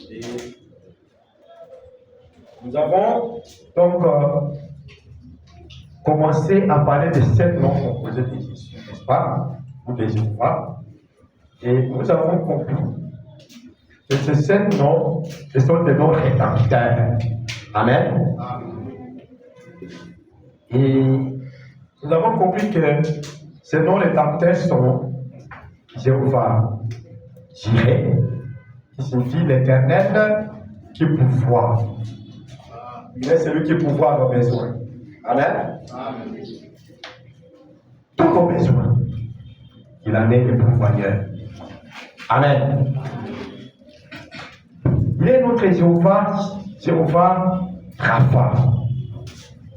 Et nous avons donc commencé à parler de 7 noms composés de Jésus, n'est-ce pas? Ou des Jéhovah. Et nous avons compris que ces 7 noms, ce sont des noms rédempteurs. Amen. Et nous avons compris que ces noms rédempteurs sont Jéhovah Jireh, qui signifie l'Éternel qui pourvoit. Il est celui qui pourvoit nos besoins. Amen. Tous nos besoins. Il en est le pourvoyeur. Amen. Il est notre Jéhovah Rapha,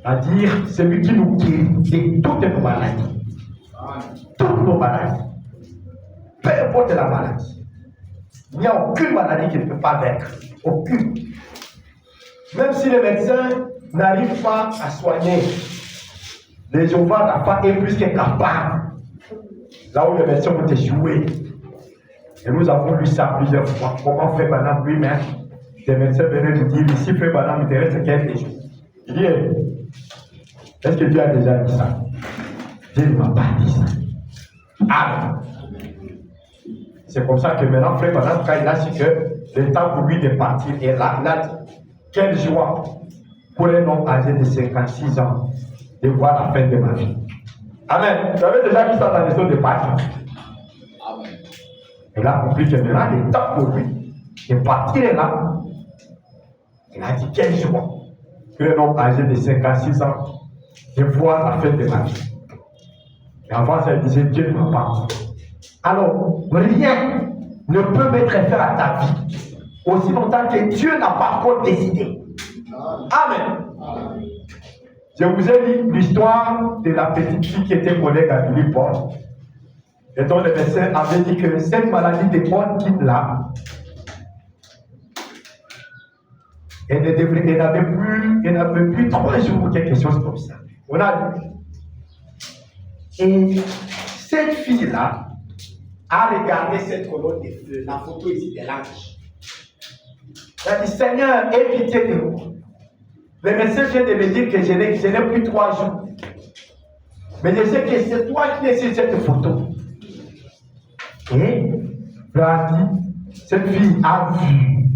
c'est-à-dire celui qui nous guérit de toutes nos maladies. Toutes nos maladies. Peu importe la maladie. Il n'y a aucune maladie qui ne peut pas vaincre. Aucune. Même si les médecins n'arrivent pas à soigner, le Jéhovah Rapha est plus que capable. Là où les médecins ont échoué. Et nous avons lu ça plusieurs fois. Comment fait Madame lui-même? Les médecins venaient nous dire, ici fait Madame, il te reste quelques jours. Il dit, est-ce que Dieu a déjà dit ça? Dieu ne m'a pas dit ça. Amen. C'est comme ça que maintenant, frère Madame, quand il a su que le temps pour lui de partir est là, il a dit, quelle joie pour un homme âgé de 56 ans de voir la fin de ma vie. Amen. Vous avez déjà vu ça dans les autres de partir. Amen. Et là, compris que maintenant, le temps pour lui de partir est là. Il a dit, quelle joie pour un homme âgé de 56 ans de voir la fin de ma vie. Et avant ça, il disait, Dieu ne m'a pas. Alors, rien ne peut mettre fin à ta vie aussi longtemps que Dieu n'a pas encore décidé. Amen. Amen. Je vous ai dit l'histoire de la petite fille qui était collègue à Billy Paul. Et dont le médecin avait dit que cette maladie de Paul quitte là. Elle n'avait plus 3 jours ou quelque chose comme ça. On a vu. Et cette fille-là a regardé cette colonne de feu, la photo ici de l'ange. Elle a dit, Seigneur, aie pitié de moi. Le médecin vient de me dire que je n'ai plus 3 jours. Mais je sais que c'est toi qui es sur cette photo. Et cette fille a vu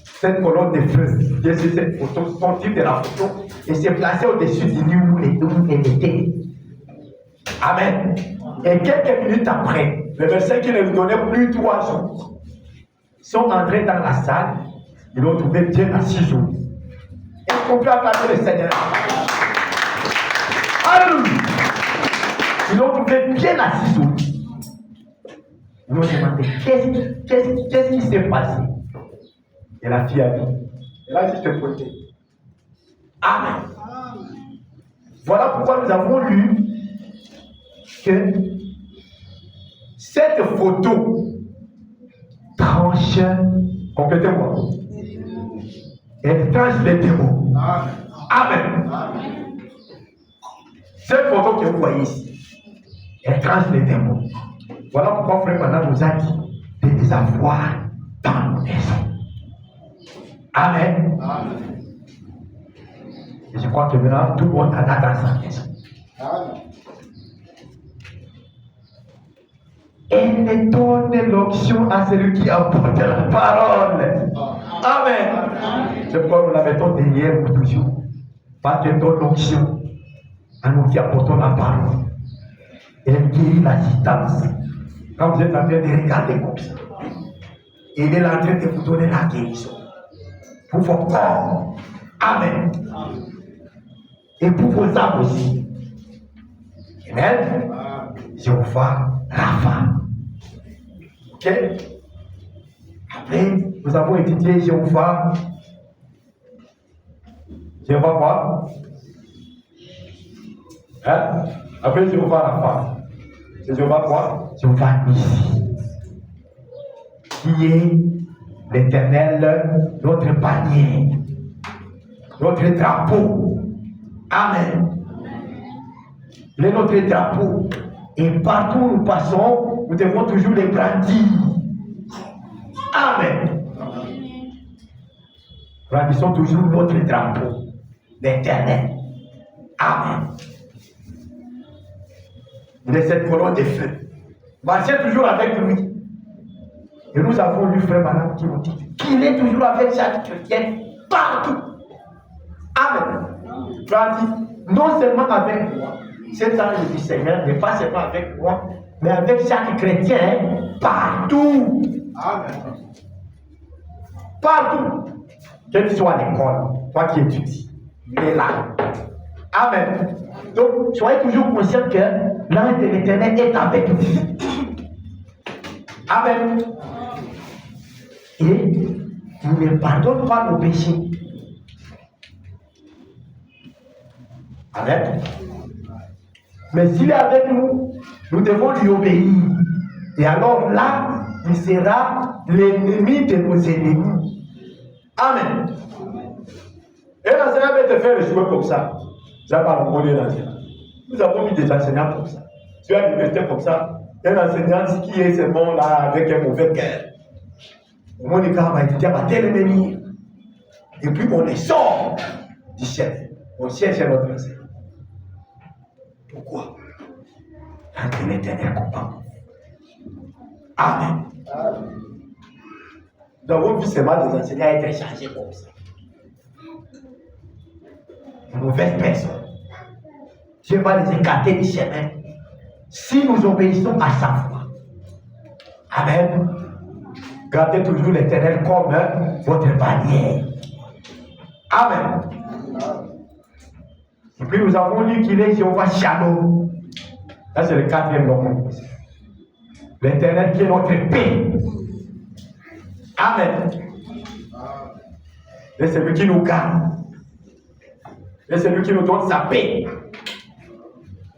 cette colonne de feu qui est sur cette photo, sortir de la photo et s'est placée au-dessus du lit où elle était. Amen. Et quelques minutes après, les médecins qui ne lui donnaient plus 3 jours sont entrés dans la salle. Ils l'ont trouvé bien à 6 jours. Et on peut acclamer le Seigneur. Alléluia. Ils l'ont trouvé bien à 6 jours. Ils l'ont demandé qu'est-ce qui s'est passé. Et la fille a dit, elle a juste côté. Amen. Voilà pourquoi nous avons lu que cette photo tranche complètement. Elle tranche les démons. Amen. Cette photo que vous voyez ici, elle tranche les démons. Voilà pourquoi frère Madame nous a dit de les avoir dans nos maisons. Amen. Et je crois que maintenant tout le monde en a dans sa maison. Amen. Elle donne l'option à celui qui apporte la parole. Amen. C'est pourquoi nous la mettons derrière nous toujours. Parce qu'elle donne l'option à nous qui apportons la parole. Elle guérit l'assistance. Quand vous êtes en train de regarder comme ça, elle est en train de vous donner la guérison. Pour vos corps. Amen. Et pour vos âmes aussi. Amen. Jéhovah Rapha. Ok? Après, nous avons étudié Jéhovah. Jéhovah quoi? Hein? Après Jéhovah Rapha. C'est Jéhovah quoi? Jéhovah ici. Qui est l'Éternel, notre panier, notre drapeau. Amen. Il est notre drapeau. Et partout où nous passons, nous devons toujours les brandir. Amen. Brandissons toujours notre drapeau, l'Éternel. Amen. Il est cette colonne de feu. Marchez toujours avec lui. Et nous avons lu frère Madame qui nous dit qu'il est toujours avec chaque chrétien partout. Amen. Frère dit, non seulement avec moi, cet ange du Seigneur n'est pas seulement avec moi, mais avec chaque chrétien partout. Amen. Partout. Quel soit à l'école, toi qui étudies, il est là. Amen. Donc, soyez toujours conscient que l'ange de l'Éternel est avec vous. Amen. Et il ne pardonne pas nos péchés. Amen. Mais s'il est avec nous, nous devons lui obéir. Et alors là, il sera l'ennemi de nos ennemis. Amen. Et l'enseignant va te faire échouer comme ça. J'ai pas rencontré l'enseignant. Nous avons mis des enseignants comme ça. Tu as l'université comme ça. Un enseignant qui est seulement là avec un mauvais cœur. Mon écart va étudier à tel ennemi. Et puis on les sort du chef. On cherche notre enseignant. Pourquoi? Parce que l'Éternel comprend. Amen. Nous avons vu seulement des enseignants être chargés comme ça. Une mauvaise personne. Dieu va les écarter du chemin si nous obéissons à sa voix. Amen. Gardez toujours l'Éternel comme votre bannière. Amen. Et puis nous avons lu qu'il est Jéhovah Shalom. Là c'est le quatrième nom. L'Éternel qui est notre paix. Amen. Et c'est lui qui nous garde. Et c'est lui qui nous donne sa paix.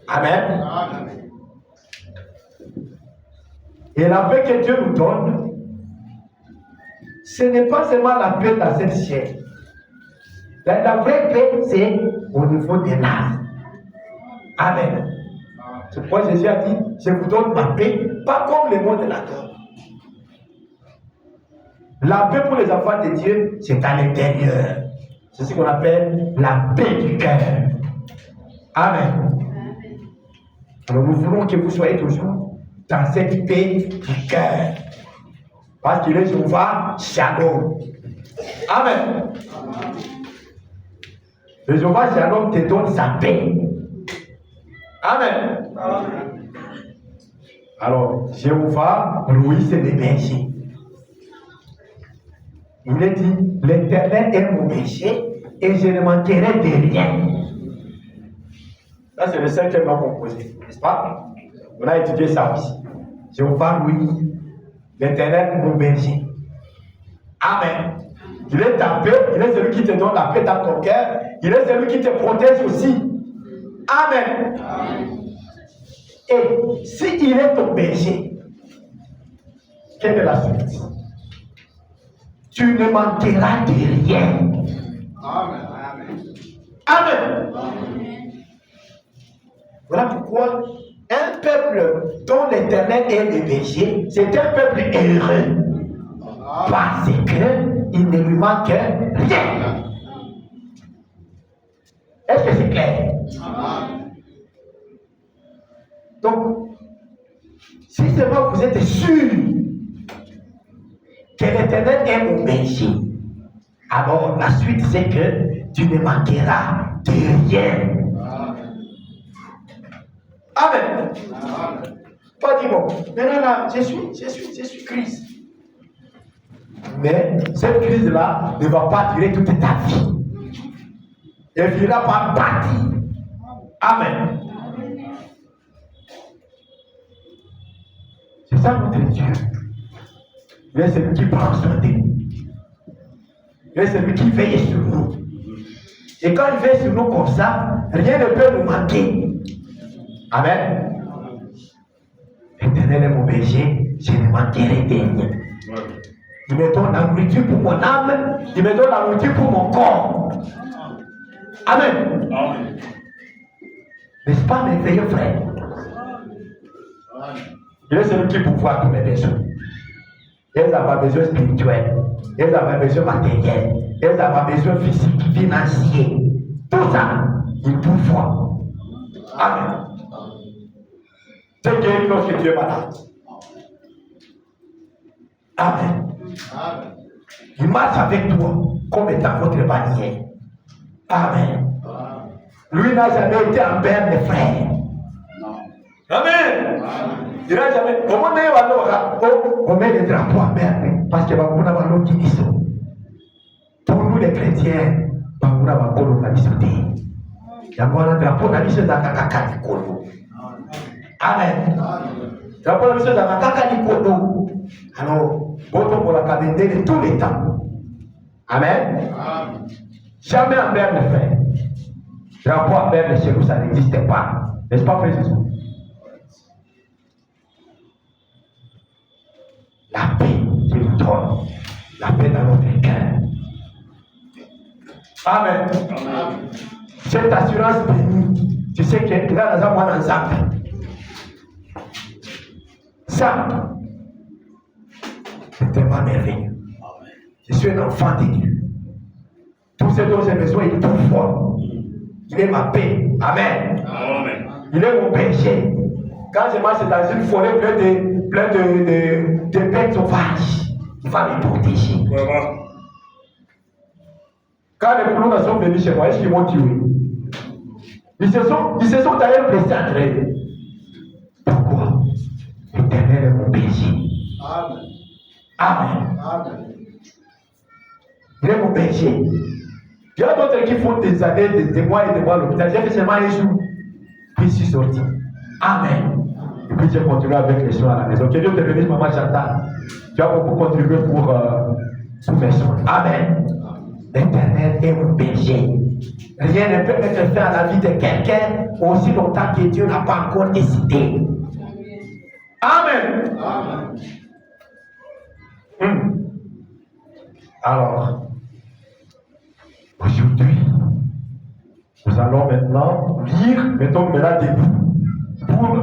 Amen. Et la paix que Dieu nous donne, ce n'est pas seulement la paix dans cette chair. La vraie paix, c'est au niveau de l'âme. Amen. C'est pourquoi Jésus a dit, je vous donne ma paix, pas comme le monde la donne. La paix pour les enfants de Dieu, c'est à l'intérieur. C'est ce qu'on appelle la paix du cœur. Amen. Alors nous voulons que vous soyez toujours dans cette paix du cœur. Parce qu'il est Jéhovah Shalom. Amen. Le Jéhovah Shalom te donne sa paix. Amen. Alors, Jéhovah, lui, c'est le berger. Il est dit, l'Éternel est mon berger et je ne manquerai de rien. Ça, c'est le cinquième nom composé, n'est-ce pas? On a étudié ça aussi. Jéhovah, lui, l'Éternel, mon berger. Amen. Il est ta paix, il est celui qui te donne la paix dans ton cœur, il est celui qui te protège aussi. Amen. Et s'il est ton berger, quelle est la suite? Tu ne manqueras de rien. Amen. Amen. Voilà pourquoi un peuple dont l'Éternel est le berger, c'est un peuple heureux. Parce qu'il ne lui manque rien. Est-ce que c'est clair? Donc, si seulement vous êtes sûr que l'Éternel est mon berger, alors la suite c'est que tu ne manqueras de rien. Amen. Pas dit bon, maintenant là, je suis crise. Mais cette crise-là ne va pas durer toute ta vie. Elle finira par partir. Amen. C'est ça notre Dieu. Il est celui qui prend soin de nous. Il est celui qui veille sur nous. Et quand il veille sur nous comme ça, rien ne peut nous manquer. Amen. L'Éternel est mon berger, je ne manquerai de rien. Il me donne la nourriture pour mon âme, il me donne la nourriture pour mon corps. Amen. N'est-ce pas, mes frères frères? Il est celui qui pourvoit tous mes besoins. Elles n'ont pas besoin spirituel, elles n'ont pas besoin matériel, elles n'ont pas besoin physique, financier. Tout ça, il pourvoit. Amen. Tu es guéri lorsque tu es malade. Amen. Il marche avec toi comme étant votre bannière. Amen. Lui n'a jamais été en père de frères. Amen. Il n'a jamais. On met les drapeaux en mer parce que on a l'eau qui dit. Pour nous les chrétiens, on a l'eau qui dit. Il y a un drapeau qui dit Kaka Kolo. Amen. Drapeau qui dit Kaka Kolo. Alors, votre pour la cadence de tous les temps. Amen. Jamais en mer de frère. Drapeau en mer de chez nous, ça n'existe pas. N'est-ce pas, frère Jésus? La paix qui nous donne, la paix dans notre cœur. Amen. Cette assurance bénie, tu sais que là, nous avons un ensemble. Ça, c'est tellement merveilleux. Je suis un enfant de Dieu. Tout ce dont j'ai besoin, il est tout fort. Il est ma paix. Amen. Il est mon berger. Quand je marche dans une forêt pleine de bêtes sauvages, il va me protéger. Quand les coulons sont venus chez moi, est-ce qu'ils m'ont tué? Ils se sont d'ailleurs blessés entre eux. Pourquoi? L'Éternel est mon berger. Amen. Il est mon berger. Il y a d'autres qui font des années, des mois et des mois à l'hôpital. J'ai fait seulement un jour, puis je suis sorti. Amen. Et puis j'ai continué avec les soins à la maison. Que Dieu te bénisse, maman Chantal. Tu as beaucoup contribué pour mes soins. Amen. L'Éternel est mon berger. Rien ne peut être fait à la vie de quelqu'un aussi longtemps que Dieu n'a pas encore décidé. Amen. Alors, aujourd'hui, nous allons maintenant lire, mettons maintenant debout, pour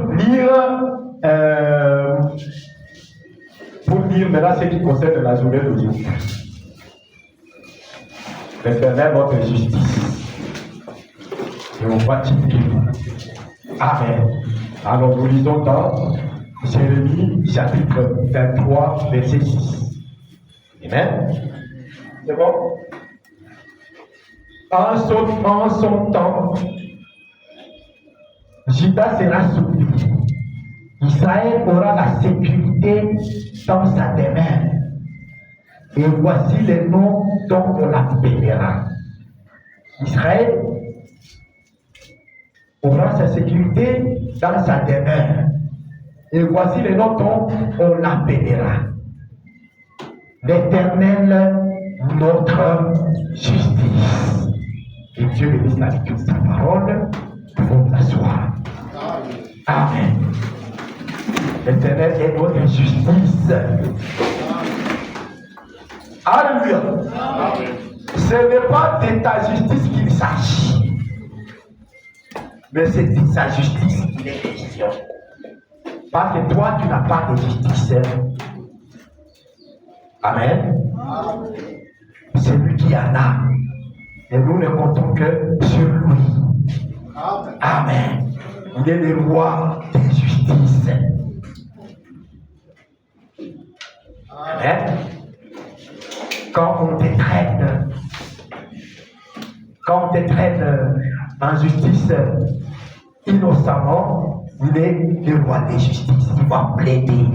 lire maintenant ce qui concerne la journée d'aujourd'hui. L'Éternel, notre justice. Et on va tirer. Amen. Alors nous lisons dans Jérémie chapitre 23, verset 6. Amen. C'est bon? En son temps, Juda sera sauvé. Israël aura la sécurité dans sa demeure. Et voici les noms dont on l'appellera. Israël aura sa sécurité dans sa demeure. Et voici les noms dont on l'appellera. L'Éternel, notre justice. Et Dieu bénisse la lecture de sa parole. Pour l'asseoir. Amen. L'Éternel est notre justice. Alléluia. Ce n'est pas de ta justice qu'il s'agit, mais c'est de sa justice qu'il est question. Parce que toi, tu n'as pas de justice. Amen. C'est lui qui en a. Et nous ne comptons que sur lui. Amen. Il est le roi de justice. Amen. Quand on te traite en justice innocemment, il est le roi de justice. Il va plaider.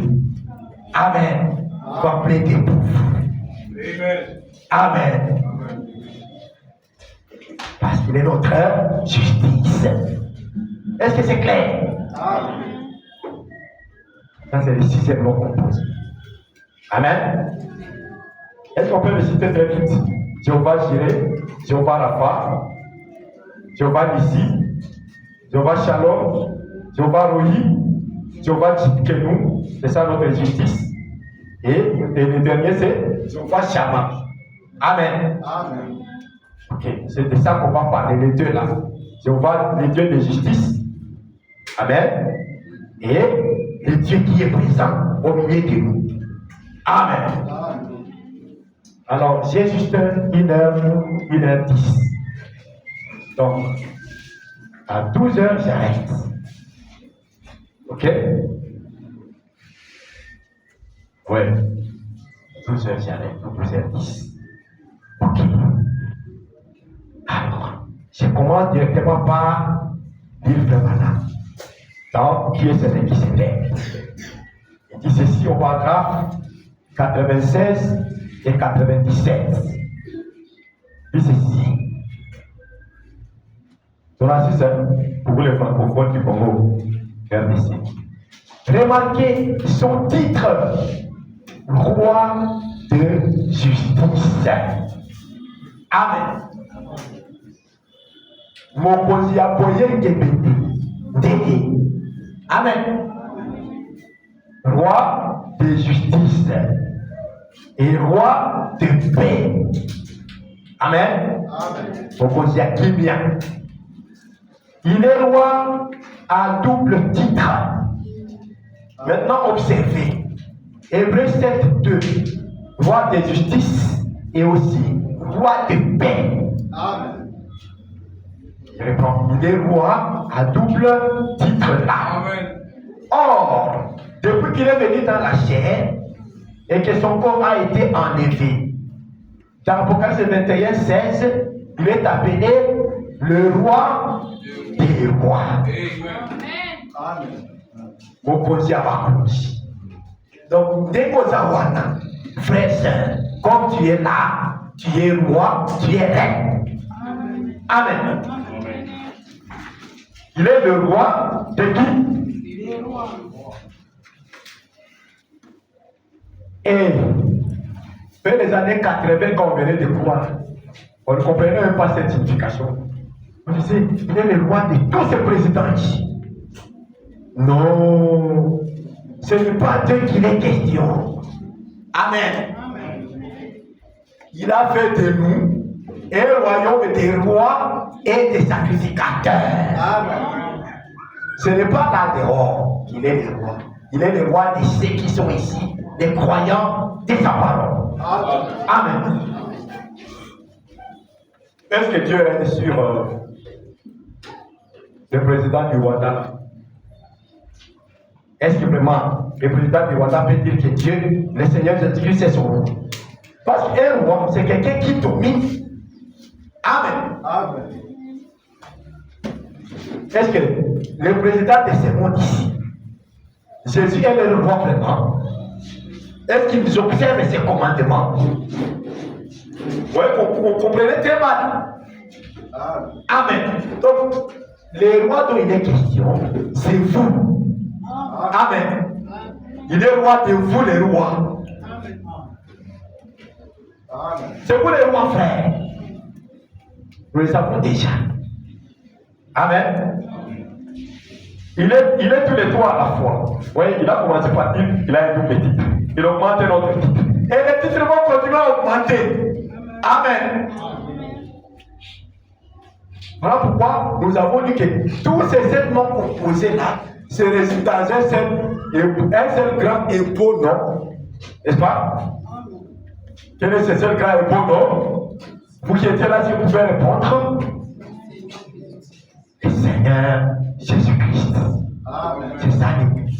Amen. Il va plaider pour vous. Amen. Parce qu'il est notre justice. Est-ce que c'est clair? Ça, c'est le sixième mot qu'on pose. Amen. Est-ce qu'on peut le citer très vite? Jéhovah Jireh, Jéhovah Rapha, Jéhovah Nissi, Jéhovah Shalom, Jéhovah Rohi, Jéhovah Tzidkenu, c'est ça notre justice. Et le dernier, c'est Jéhovah Shammah. Amen. Ok, c'est de ça qu'on va parler, les deux là. Jéhovah, les dieux de justice, Amen. Et le Dieu qui est présent au milieu de nous. Amen. Alors, j'ai juste 1h10. Donc, à 12h, j'arrête. Ok? Ouais. 12h, j'arrête. 12h10. Ok. Alors, je commence directement par l'île de Mana. Donc, qui est celui qui s'était? Il dit ceci au paragraphe 96 et 97. Puis ceci. Dans la 6, pour vous les francophones du Congo, RDC. Remarquez son titre, roi de justice. Amen. Mon posi apoyé Dédé. Amen. Roi de justice et roi de paix. Amen. Mon posi a qui bien. Il est roi à double titre. Maintenant, observez. Hébreux 7:2. Roi de justice et aussi roi de paix. Amen. Je reprends. Il est roi à double titre là. Amen. Or, depuis qu'il est venu dans la chair et que son corps a été enlevé, dans Apocalypse 21:16, il est appelé le roi des rois. Amen. Mokonzi abakonzi. Donc, dès que Zawana, frère, sœur, comme tu es là, tu es roi, tu es reine. Amen. Il est le roi de qui? Il est roi. Et vers les années 80, quand on venait de pouvoir, on ne comprenait même pas cette signification. On disait, il est le roi de tous ces présidents ici. Non, ce n'est pas d'eux qu'il est question. Amen. Il a fait de nous un royaume des rois et des sacrificateurs. Amen. Ce n'est pas là dehors qu'il est le roi. Il est le roi de ceux qui sont ici, des croyants de sa parole. Amen. Est-ce que Dieu règne sur le président du Rwanda? Est-ce que vraiment le président du Rwanda peut dire que Dieu, le Seigneur Jésus-Christ, c'est son roi? Parce qu'un roi, c'est quelqu'un qui domine. Amen. Amen. Est-ce que le président de ce monde ici, Jésus est le roi vraiment? Est-ce qu'il nous observe ses commandements? Oui, vous comprenez très mal. Amen. Donc, le roi dont il est question, c'est vous. Amen. Il est roi de vous, les rois. C'est vous, les rois, frères. Nous le savons déjà. Amen. Il est tous les trois à la fois. Oui, il a commencé par dire qu'il a un double titre. Il augmente notre titre. Et les titres vont continuer à augmenter. Amen. Voilà pourquoi nous avons dit que tous ces sept noms composés là se résument dans un seul grand impôt, non? N'est-ce pas? Quel est ce seul grand impôt, non? Vous qui étiez là, si vous pouvez répondre. Le Seigneur Jésus-Christ.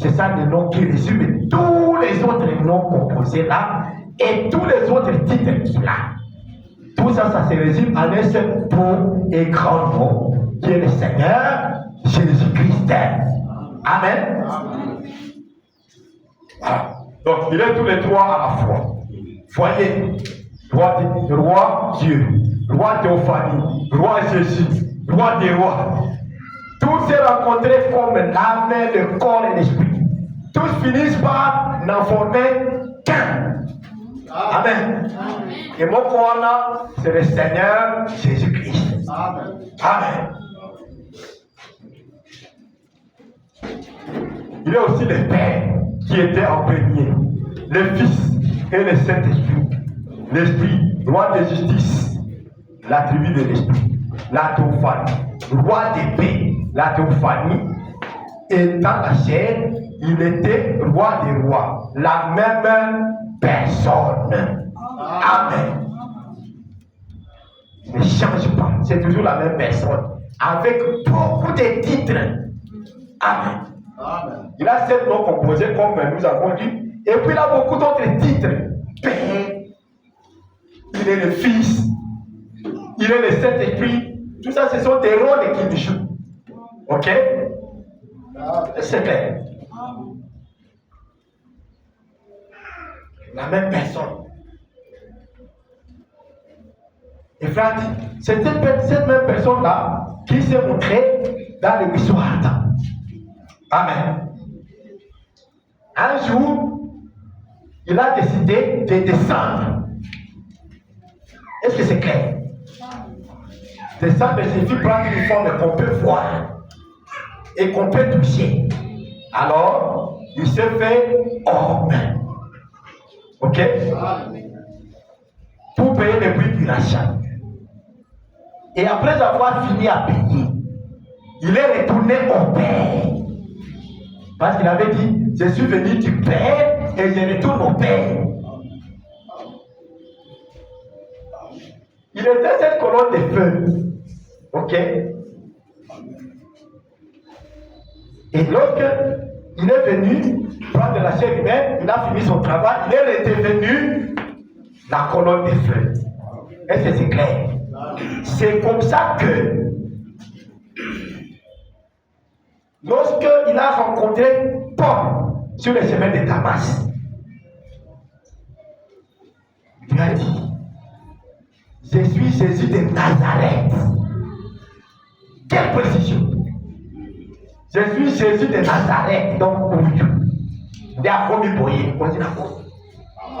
C'est ça le nom qui résume tous les autres noms composés là et tous les autres titres qu'il a. Tout ça, ça se résume en un seul beau et grand nom qui est le Seigneur Jésus-Christ. Amen. Voilà. Donc, il est tous les trois à la fois. Voyez, roi Dieu, roi Théophanie, roi Jésus, roi des rois. Tous se rencontrés comme l'âme, le corps et l'esprit. Tous finissent par n'en former qu'un. Amen. Et mon corps, c'est le Seigneur Jésus-Christ. Amen. Amen. Il y a aussi le Père qui était en premier, le Fils et le Saint-Esprit. L'Esprit, roi de justice, l'attribut de l'Esprit, la théophanie, roi de paix, la théophanie, et dans la chair, il était roi des rois. La même personne. Amen. Ne change pas. C'est toujours la même personne. Avec beaucoup de titres. Amen. Amen. Il a 7 noms composés comme nous avons dit. Et puis il a beaucoup d'autres titres. Père. Il est le Fils. Il est le Saint-Esprit. Tout ça, ce sont des rôles qu'il joue. Ok? C'est clair. La même personne. Et frère dit, c'est cette même personne-là qui s'est montrée dans le buisson ardent. Amen. Un jour, il a décidé de descendre. Est-ce que c'est clair? Descendre signifie prendre une forme qu'on peut voir et qu'on peut toucher. Alors, il se fait homme. Ok? Pour payer le prix du rachat. Et après avoir fini à payer, il est retourné au Père. Parce qu'il avait dit, je suis venu du Père et je retourne au Père. Il était cette colonne de feu. Ok? Et lorsqu'il est venu prendre la chair humaine, il a fini son travail, il est redevenu la colonne de feu. Est-ce que c'est clair? C'est comme ça que lorsqu'il a rencontré Paul sur le chemin de Damas, il a dit, je suis Jésus de Nazareth. Quelle précision! Je suis Jésus de Nazareth. Donc,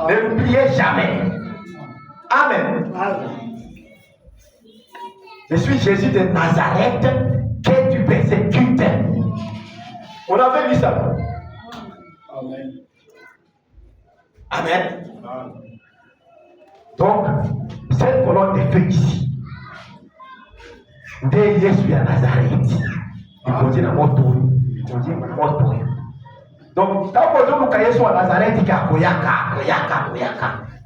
ne l'oubliez jamais. Amen. Je suis Jésus de Nazareth que tu persécutes. On avait lu ça. Amen. Amen. Donc, cette colonne de feu ici, dès Jésus à Nazareth, il continue à moto. Donc, quand vous avez Jésus à Nazareth, il y a Koyaka.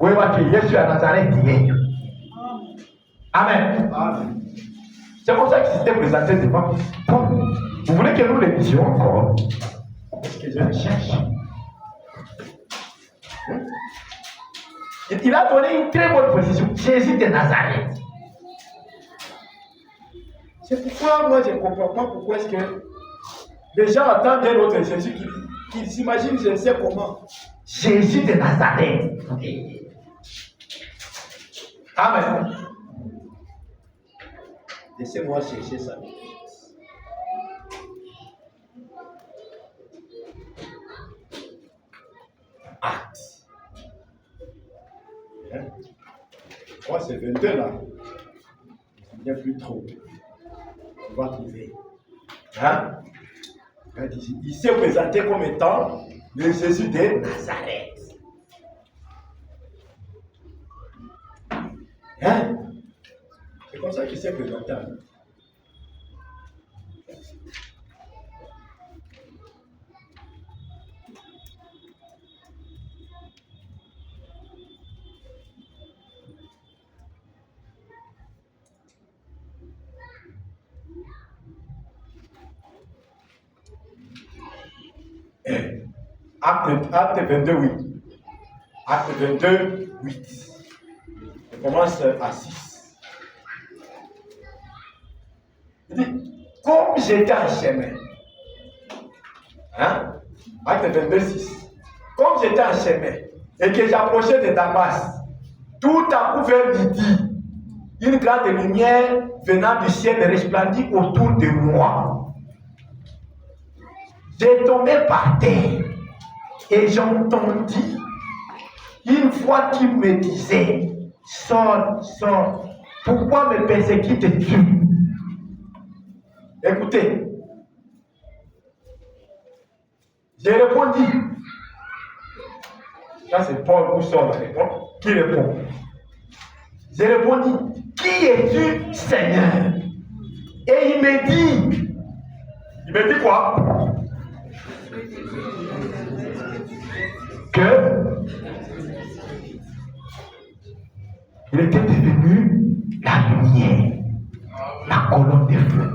Vous voyez que Jésus à Nazareth, il est. Amen. C'est comme ça qu'il s'était présenté devant. Vous voulez que nous le disions encore? Parce que je le cherche. Il a donné une très bonne position. Jésus de Nazareth. C'est pourquoi moi je ne comprends pas pourquoi est-ce que les gens attendent un autre Jésus qui s'imaginent, je ne sais comment. Jésus de Nazareth. Amen. Laissez-moi chercher ça. Acte. Moi, c'est 22 là. Il n'y a plus trop. On va trouver. Hein? Il s'est présenté comme étant le Jésus de Nazareth. Hein? C'est comme ça qu'il s'est présenté. Acte 22, 8. Acte 22, 8. On commence à 6. Il dit, comme j'étais en chemin. Hein? Acte 22, 6. Comme j'étais en chemin et que j'approchais de Damas, tout à coup vers midi, une grande lumière venant du ciel resplendit autour de moi. J'ai tombé par terre. Et j'entendis une voix qui me disait, sors, pourquoi me persécutes-tu? Écoutez, j'ai répondu. Là c'est Paul qui sort la réponse. Qui répond? J'ai répondu, qui es-tu, Seigneur? Et il me dit quoi? que il était devenu la lumière, la colonne de feu.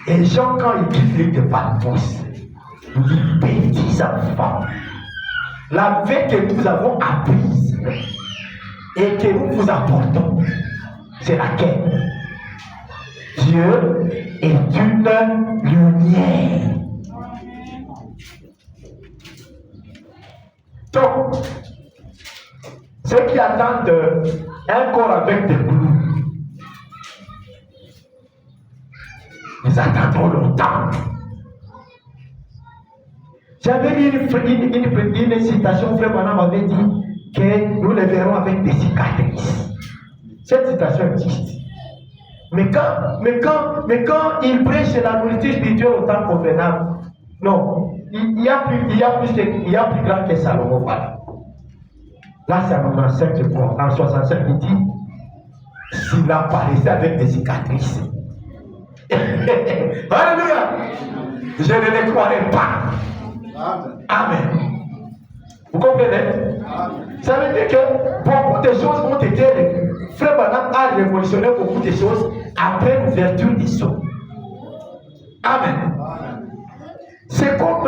Et Jean, quand il quitte l'île de Patmos, il dit, petits enfants, la paix que nous avons apprise et que nous vous apportons, c'est laquelle? Dieu est une lumière. Donc, ceux qui attendent un corps avec des clous, ils attendront longtemps. J'avais lu une citation, Frère Branham avait dit que nous les verrons avec des cicatrices. Cette citation existe. Mais quand il prêche la nourriture spirituelle au temps convenable, non, il y a plus grand que Salomon. Là, c'est en 5, je crois. En 65, il dit, s'il apparaissait avec des cicatrices. Alléluia! Je ne les croirais pas. Amen. Vous comprenez? Amen. Ça veut dire que beaucoup de choses ont été révolutionnées. Frère Branham a révolutionné beaucoup de choses après l'ouverture des sceaux. Amen. C'est comme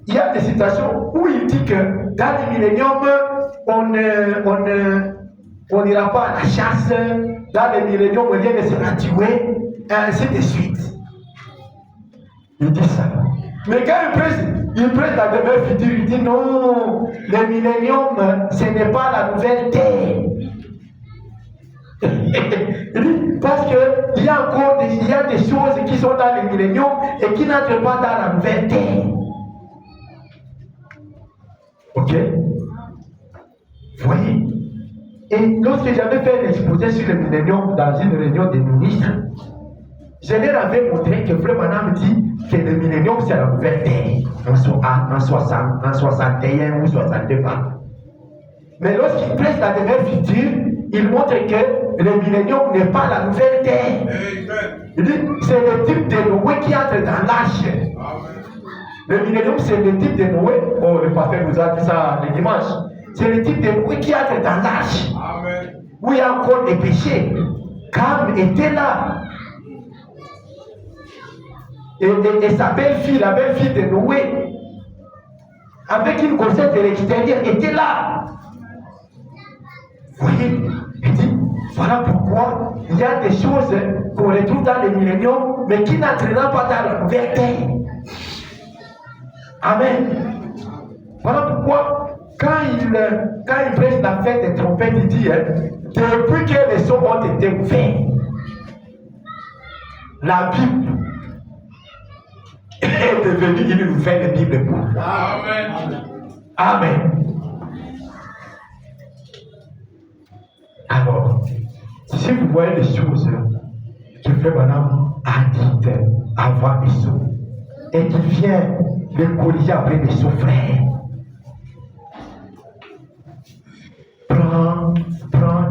il y a des situations où il dit que dans le millénium, on n'ira pas à la chasse. Dans le millénium, rien ne sera tué, et ainsi de suite. Il dit ça. Mais quand il prête la demeure future, il dit non, le millénium, ce n'est pas la nouvelle terre. Il dit, parce qu'il y a encore des choses qui sont dans le millénium et qui n'entrent pas dans la nouvelle terre. Ok? Vous voyez? Et lorsque j'avais fait un exposé sur le millénium dans une réunion des ministres, je leur avais montré que Frère Branham dit que le millénium c'est la nouvelle terre en 61 ou 62 ans. Mais lorsqu'il presse la demeure future, il montre que le millénium n'est pas la nouvelle terre. Il dit c'est le type de Noé qui entre dans l'arche. Le millénium c'est le type de Noé. Oh, le pasteur nous a dit ça le dimanche. C'est le type de Noé qui entre dans l'arche. Où il y a encore des péchés. Cam était là. Et sa belle-fille, la belle-fille de Noé, avec une grossesse de l'extérieur, était là. Vous voyez, il dit, voilà pourquoi il y a des choses qu'on retrouve dans le millénium, mais qui n'entraîneront pas dans la nouvelle terre. Amen. Voilà pourquoi, quand il prêche la fête des trompettes, il dit, depuis que les sceaux ont été ouverts, la Bible est devenue une nouvelle Bible pour moi. Amen. Amen. Alors, si vous voyez les choses que Frère Branham a dites avant les sceaux, et qu'il vient les corriger après les sceaux, frères, prends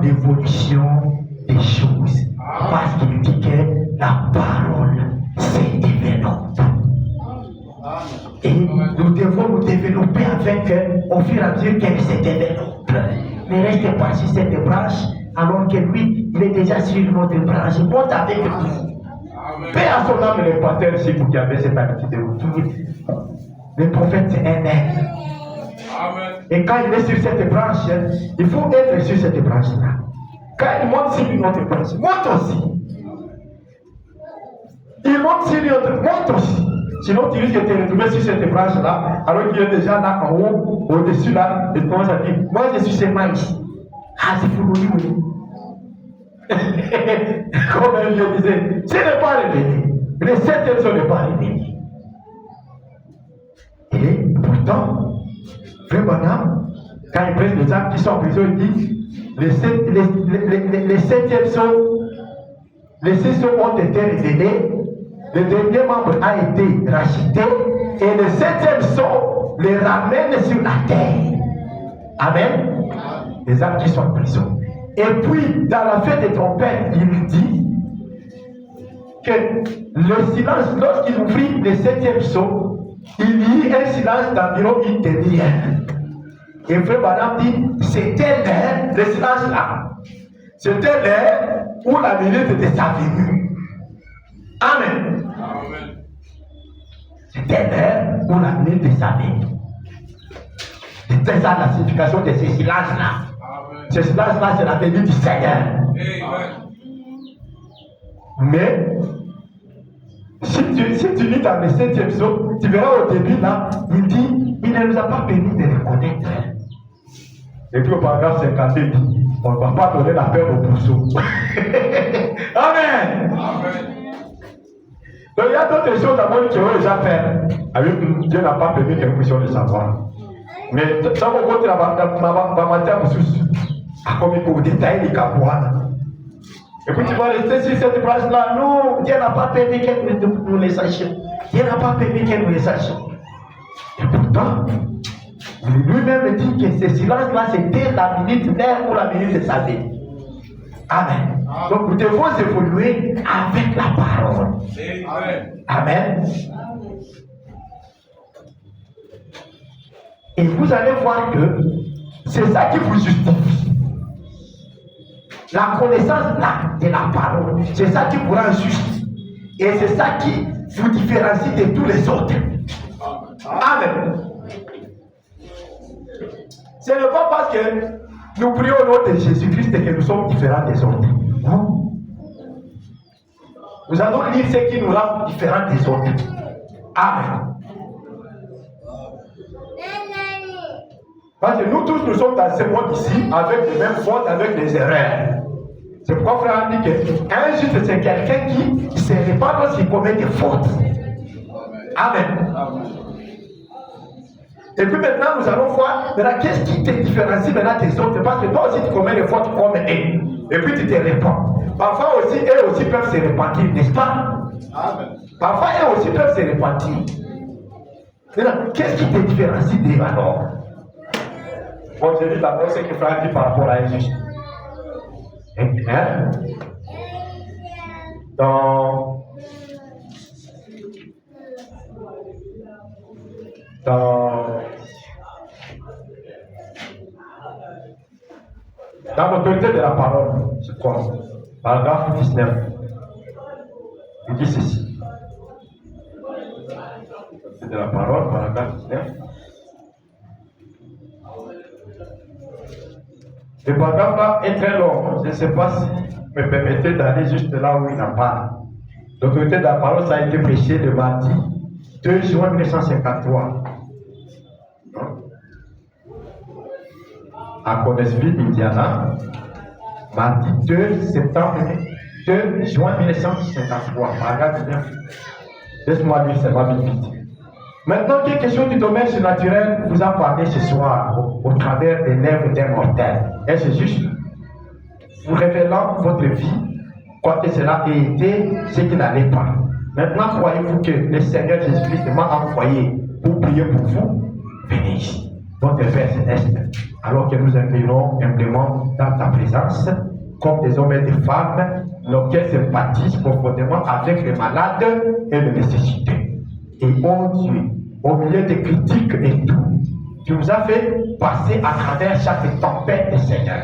l'évolution des choses, parce qu'il dit que la parole s'est développée. Et nous devons nous développer avec au fur et à mesure qu'elle se développe. Ne reste pas sur cette branche, alors que lui, il est déjà sur notre branche. Monte avec lui. Paix à son âme, les pasteurs, si vous qui avez cette habitude de retour. Le prophète, c'est un être. Et quand il est sur cette branche, il faut être sur cette branche-là. Quand il monte sur une autre branche, monte aussi. Il monte sur une autre, monte aussi. Sinon, tu risques de te retrouver sur cette branche-là, alors qu'il est déjà là en haut, au-dessus là, et tu commences à dire, moi je suis seulement ici. Ah, c'est pour nous. Comme un vieux disait, ce n'est pas révélé. Les 7e sont n'est pas révélés. Et pourtant, Frère Branham, quand il presse les âmes qui sont en prison, il dit, les 7e sont, les 6 ont été révélés. Le dernier membre a été racheté et le 7e son les ramène sur la terre. Amen. Les âmes qui sont en prison. Et puis, dans la fête des trompettes, il dit que le silence, lorsqu'il ouvrit le 7e psaume, il y eut un silence d'environ une demi-heure. Et frère Branham dit, c'était l'heure, le silence là, c'était l'heure où la minute était sa venue. Amen. Amen. C'était l'heure où la minute était sa venue. C'était ça la signification de ces silences-là. Ce silence-là, c'est la venue du Seigneur. Amen. Mais, si tu lis dans le 7e psaume, tu verras au début là, il dit, il ne nous a pas permis de reconnaître. Et puis au paragraphe 52, il dit, on ne va pas donner la paix au pourceau. Amen. Amen. Donc il y a d'autres choses dans le monde qui ont déjà fait. Dieu n'a pas permis que nous puissions le savoir. Mais ça va compter la matière sous. Comme il faut détailler les capouanes. Et puis tu vas rester sur cette place-là. Non, Dieu n'a pas permis que nous les sachions. Dieu n'a pas permis que nous les sachions. Et pourtant, lui-même dit que ce silence-là, c'était la minute d'heure ou la minute de sa vie. Amen. Donc nous devons évoluer avec la parole. Amen. Et vous allez voir que c'est ça qui vous justifie. La connaissance là de la parole, c'est ça qui vous rend juste. Et c'est ça qui vous différencie de tous les autres. Amen. Ce n'est pas parce que nous prions au nom de Jésus-Christ que nous sommes différents des autres. Nous allons lire ce qui nous rend différents des autres. Amen. Parce que nous tous, nous sommes dans ce monde ici avec les mêmes fautes, avec les erreurs. C'est pourquoi frère dit qu'un juste, c'est quelqu'un qui ne se répand lorsqu'il commet des fautes. Amen. Et puis maintenant, nous allons voir, qu'est-ce qui te différencie maintenant des autres? Parce que toi aussi, tu commets des fautes comme eux. Et puis tu te répands. Parfois aussi, eux aussi peuvent se repentir, n'est-ce pas? Amen. Parfois, eux aussi peuvent se repentir. Maintenant, qu'est-ce qui te différencie d'eux alors? Bon, je dis d'abord ce que frère dit par rapport à Jésus. Hein? Dans l'autorité de la parole, je crois, paragraphe 19, il dit ceci. C'est de la parole, paragraphe 19. Le paragraphe là est très long. Je ne sais pas si vous me permettez d'aller juste là où il en parle. L'autorité de la parole, ça a été prêché le mardi 2 juin 1953. À Connesville, Indiana. Mardi 2 juin 1953. Paragraphe 19. Laisse-moi lire, ça va vite. Maintenant, quelque chose du domaine surnaturel vous a parlé ce soir au travers des lèvres d'un mortel. Est-ce juste? Vous révélant votre vie, quoique cela ait été ce qui n'allait pas. Maintenant, croyez-vous que le Seigneur Jésus-Christ m'a envoyé pour prier pour vous? Venez ici, votre Père Céleste, alors que nous implorons humblement dans ta présence, comme des hommes et des femmes, lesquels sympathisent profondément avec les malades et les nécessités. Et oh Dieu, au milieu des critiques et tout, tu nous as fait passer à travers chaque tempête, Seigneur.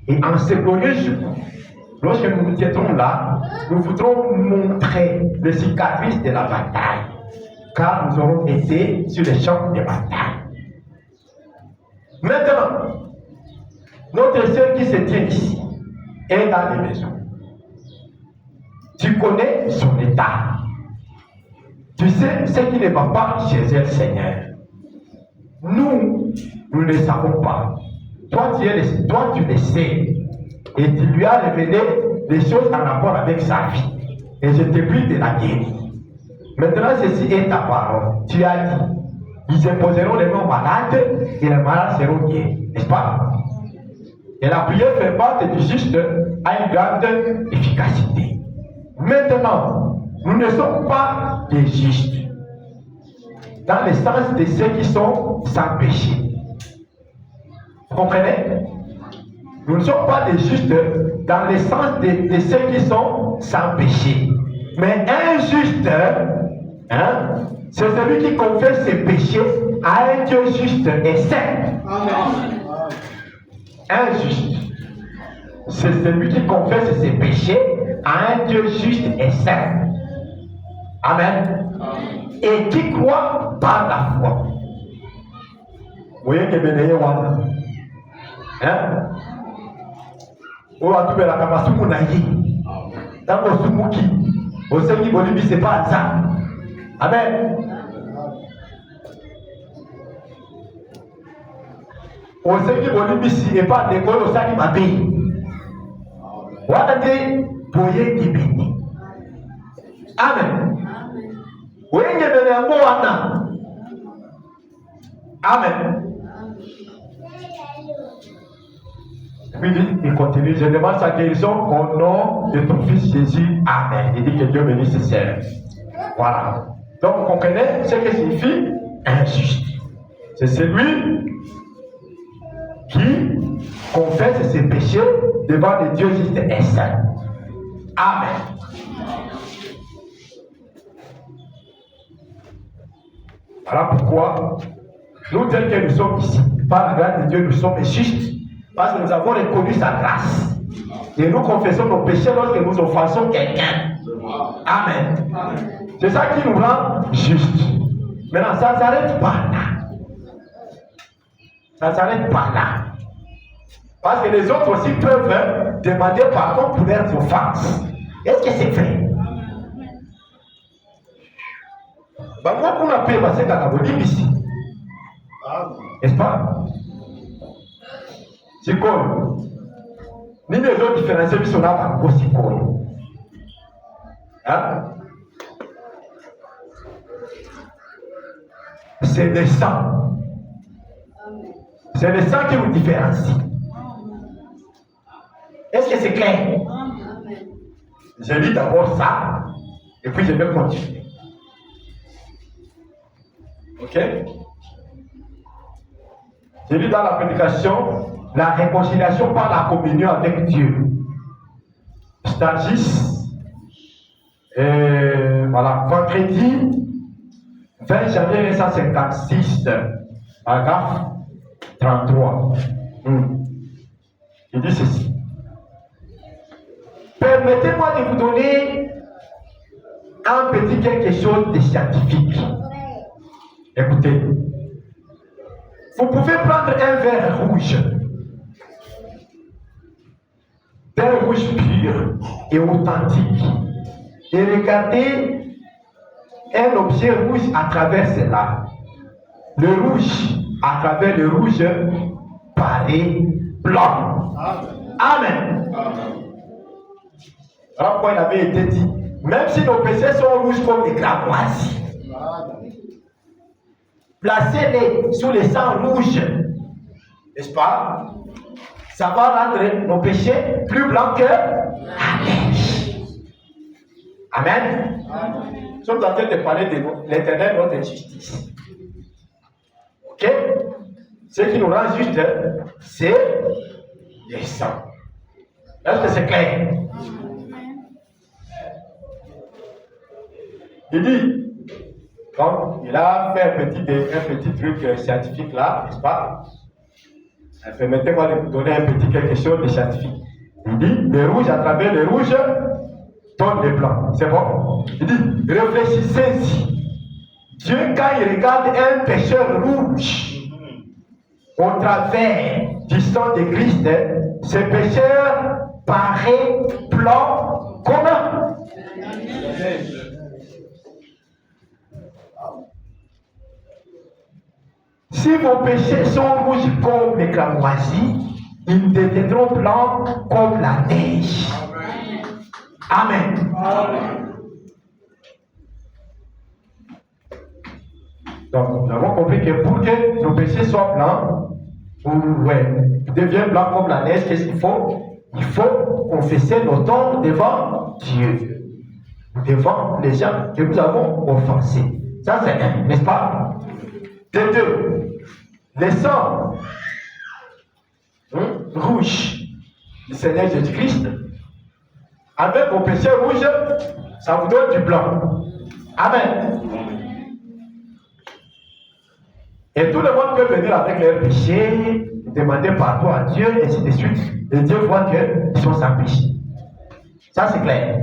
Et en ce glorieux jour, lorsque nous nous tiendrons là, nous voudrons montrer les cicatrices de la bataille, car nous aurons été sur les champs de bataille. Maintenant, notre sœur qui se tient ici est dans les maisons. Tu connais son état. Tu sais ce qui ne va pas chez elle, Seigneur. Nous ne le savons pas. Toi, tu le sais. Et tu lui as révélé des choses en rapport avec sa vie. Et je te prie de la guérir. Maintenant, ceci est ta parole. Tu as dit, ils imposeront les mains malades et les malades seront guéris. N'est-ce pas? Et la prière fervente du juste a une grande efficacité. Maintenant, nous ne sommes pas des justes dans le sens de ceux qui sont sans péché. Vous comprenez? Nous ne sommes pas des justes dans le sens de ceux qui sont sans péché. Mais un juste, c'est celui qui confesse ses péchés à un Dieu juste et saint. Un juste, c'est celui qui confesse ses péchés à un Dieu juste et saint. Amen. Et qui croit par la foi. Vous voyez que Bénéé Wana. Ou à tout la Kamasumu Nayi. Dans le Sumuki. Au Seigneur Bolivie, c'est pas ça. Amen. Au Seigneur Bolivie, ce n'est pas d'école au Sani Mabé. Wana te Boye qui bénit. Amen. Vous voyez que Bénéé Wana. Amen. Puis il continue, je demande sa guérison au nom de ton fils Jésus. Amen. Il dit que Dieu bénisse ses sœurs. Voilà. Donc vous comprenez ce que signifie injuste. C'est celui qui confesse ses péchés devant les dieux justes et saints. Amen. Voilà pourquoi nous tels que nous sommes ici, par la grâce de Dieu, nous sommes justes. Parce que nous avons reconnu sa grâce. Et nous confessons nos péchés lorsque nous offensons quelqu'un. Amen. C'est ça qui nous rend justes. Maintenant, ça ne s'arrête pas là. Ça ne s'arrête pas là. Parce que les autres aussi peuvent demander pardon pour leurs offenses. Est-ce que c'est vrai? Moi, qu'on a pu passer dans la Bolivie ici. N'est-ce pas? C'est quoi? Ni les autres différenciés qui sont là, c'est quoi? C'est le sang. C'est le sang qui vous différencie. Est-ce que c'est clair? Je lis d'abord ça, et puis je vais continuer. Ok? Je lis dans la prédication la réconciliation par la communion avec Dieu. Stagis, voilà, vendredi 20 janvier 1956, paragraphe 33. Il dit ceci. Permettez-moi de vous donner un petit quelque chose de scientifique. Écoutez, vous pouvez prendre un verre rouge. D'un rouge pur et authentique, et regardez un objet rouge à travers cela. Le rouge, à travers le rouge, paraît blanc. Amen. Alors pourquoi il avait été dit, même si nos péchés sont rouges comme des cramoisis, placez-les sous les sangs rouges, n'est-ce pas? Ça va rendre nos péchés plus blancs que la neige. Amen. Nous sommes en train de parler de l'éternel, notre justice. Ok? Ce qui nous rend juste, c'est le sang. Est-ce que c'est clair? Il dit, donc, il a fait un petit truc scientifique là, n'est-ce pas? Permettez-moi de vous donner un petit quelque chose de scientifique. Il dit, le rouge à travers le rouge donne le blanc. C'est bon? Il dit, réfléchissez-y. Dieu, quand il regarde un pécheur rouge au travers du sang de Christ, ce pécheur paraît blanc comme si vos péchés sont rouges comme les cramoisis, ils deviendront blancs comme la neige. Amen. Amen. Donc, nous avons compris que pour que nos péchés soient blancs, deviennent blancs comme la neige, qu'est-ce qu'il faut? Il faut confesser nos torts devant Dieu, devant les gens que nous avons offensés. Ça, c'est un, n'est-ce pas? De deux, le sang rouge du Seigneur Jésus-Christ avec vos péchés rouges, ça vous donne du blanc. Amen. Et tout le monde peut venir avec leurs péchés, demander pardon à Dieu, et ainsi de suite. Et Dieu voit qu'ils sont sans péché. Ça, c'est clair.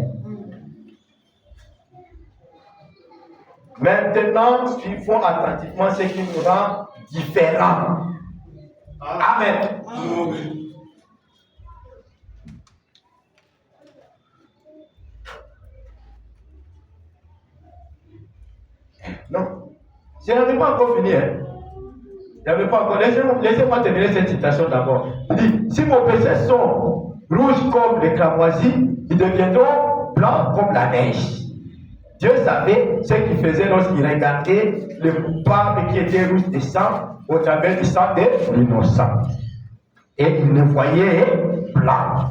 Maintenant, suivons attentivement ce qui nous rend différents. Amen. Non, je n'avais pas encore fini. Je n'avais pas encore. Laissez-moi terminer cette citation d'abord. Il dit, si vos péchés sont rouges comme les cramoisis, ils deviendront blancs comme la neige. Dieu savait ce qu'il faisait lorsqu'il regardait le coupable qui était rouge de sang au travers du sang de l'innocent. Et il le voyait blanc.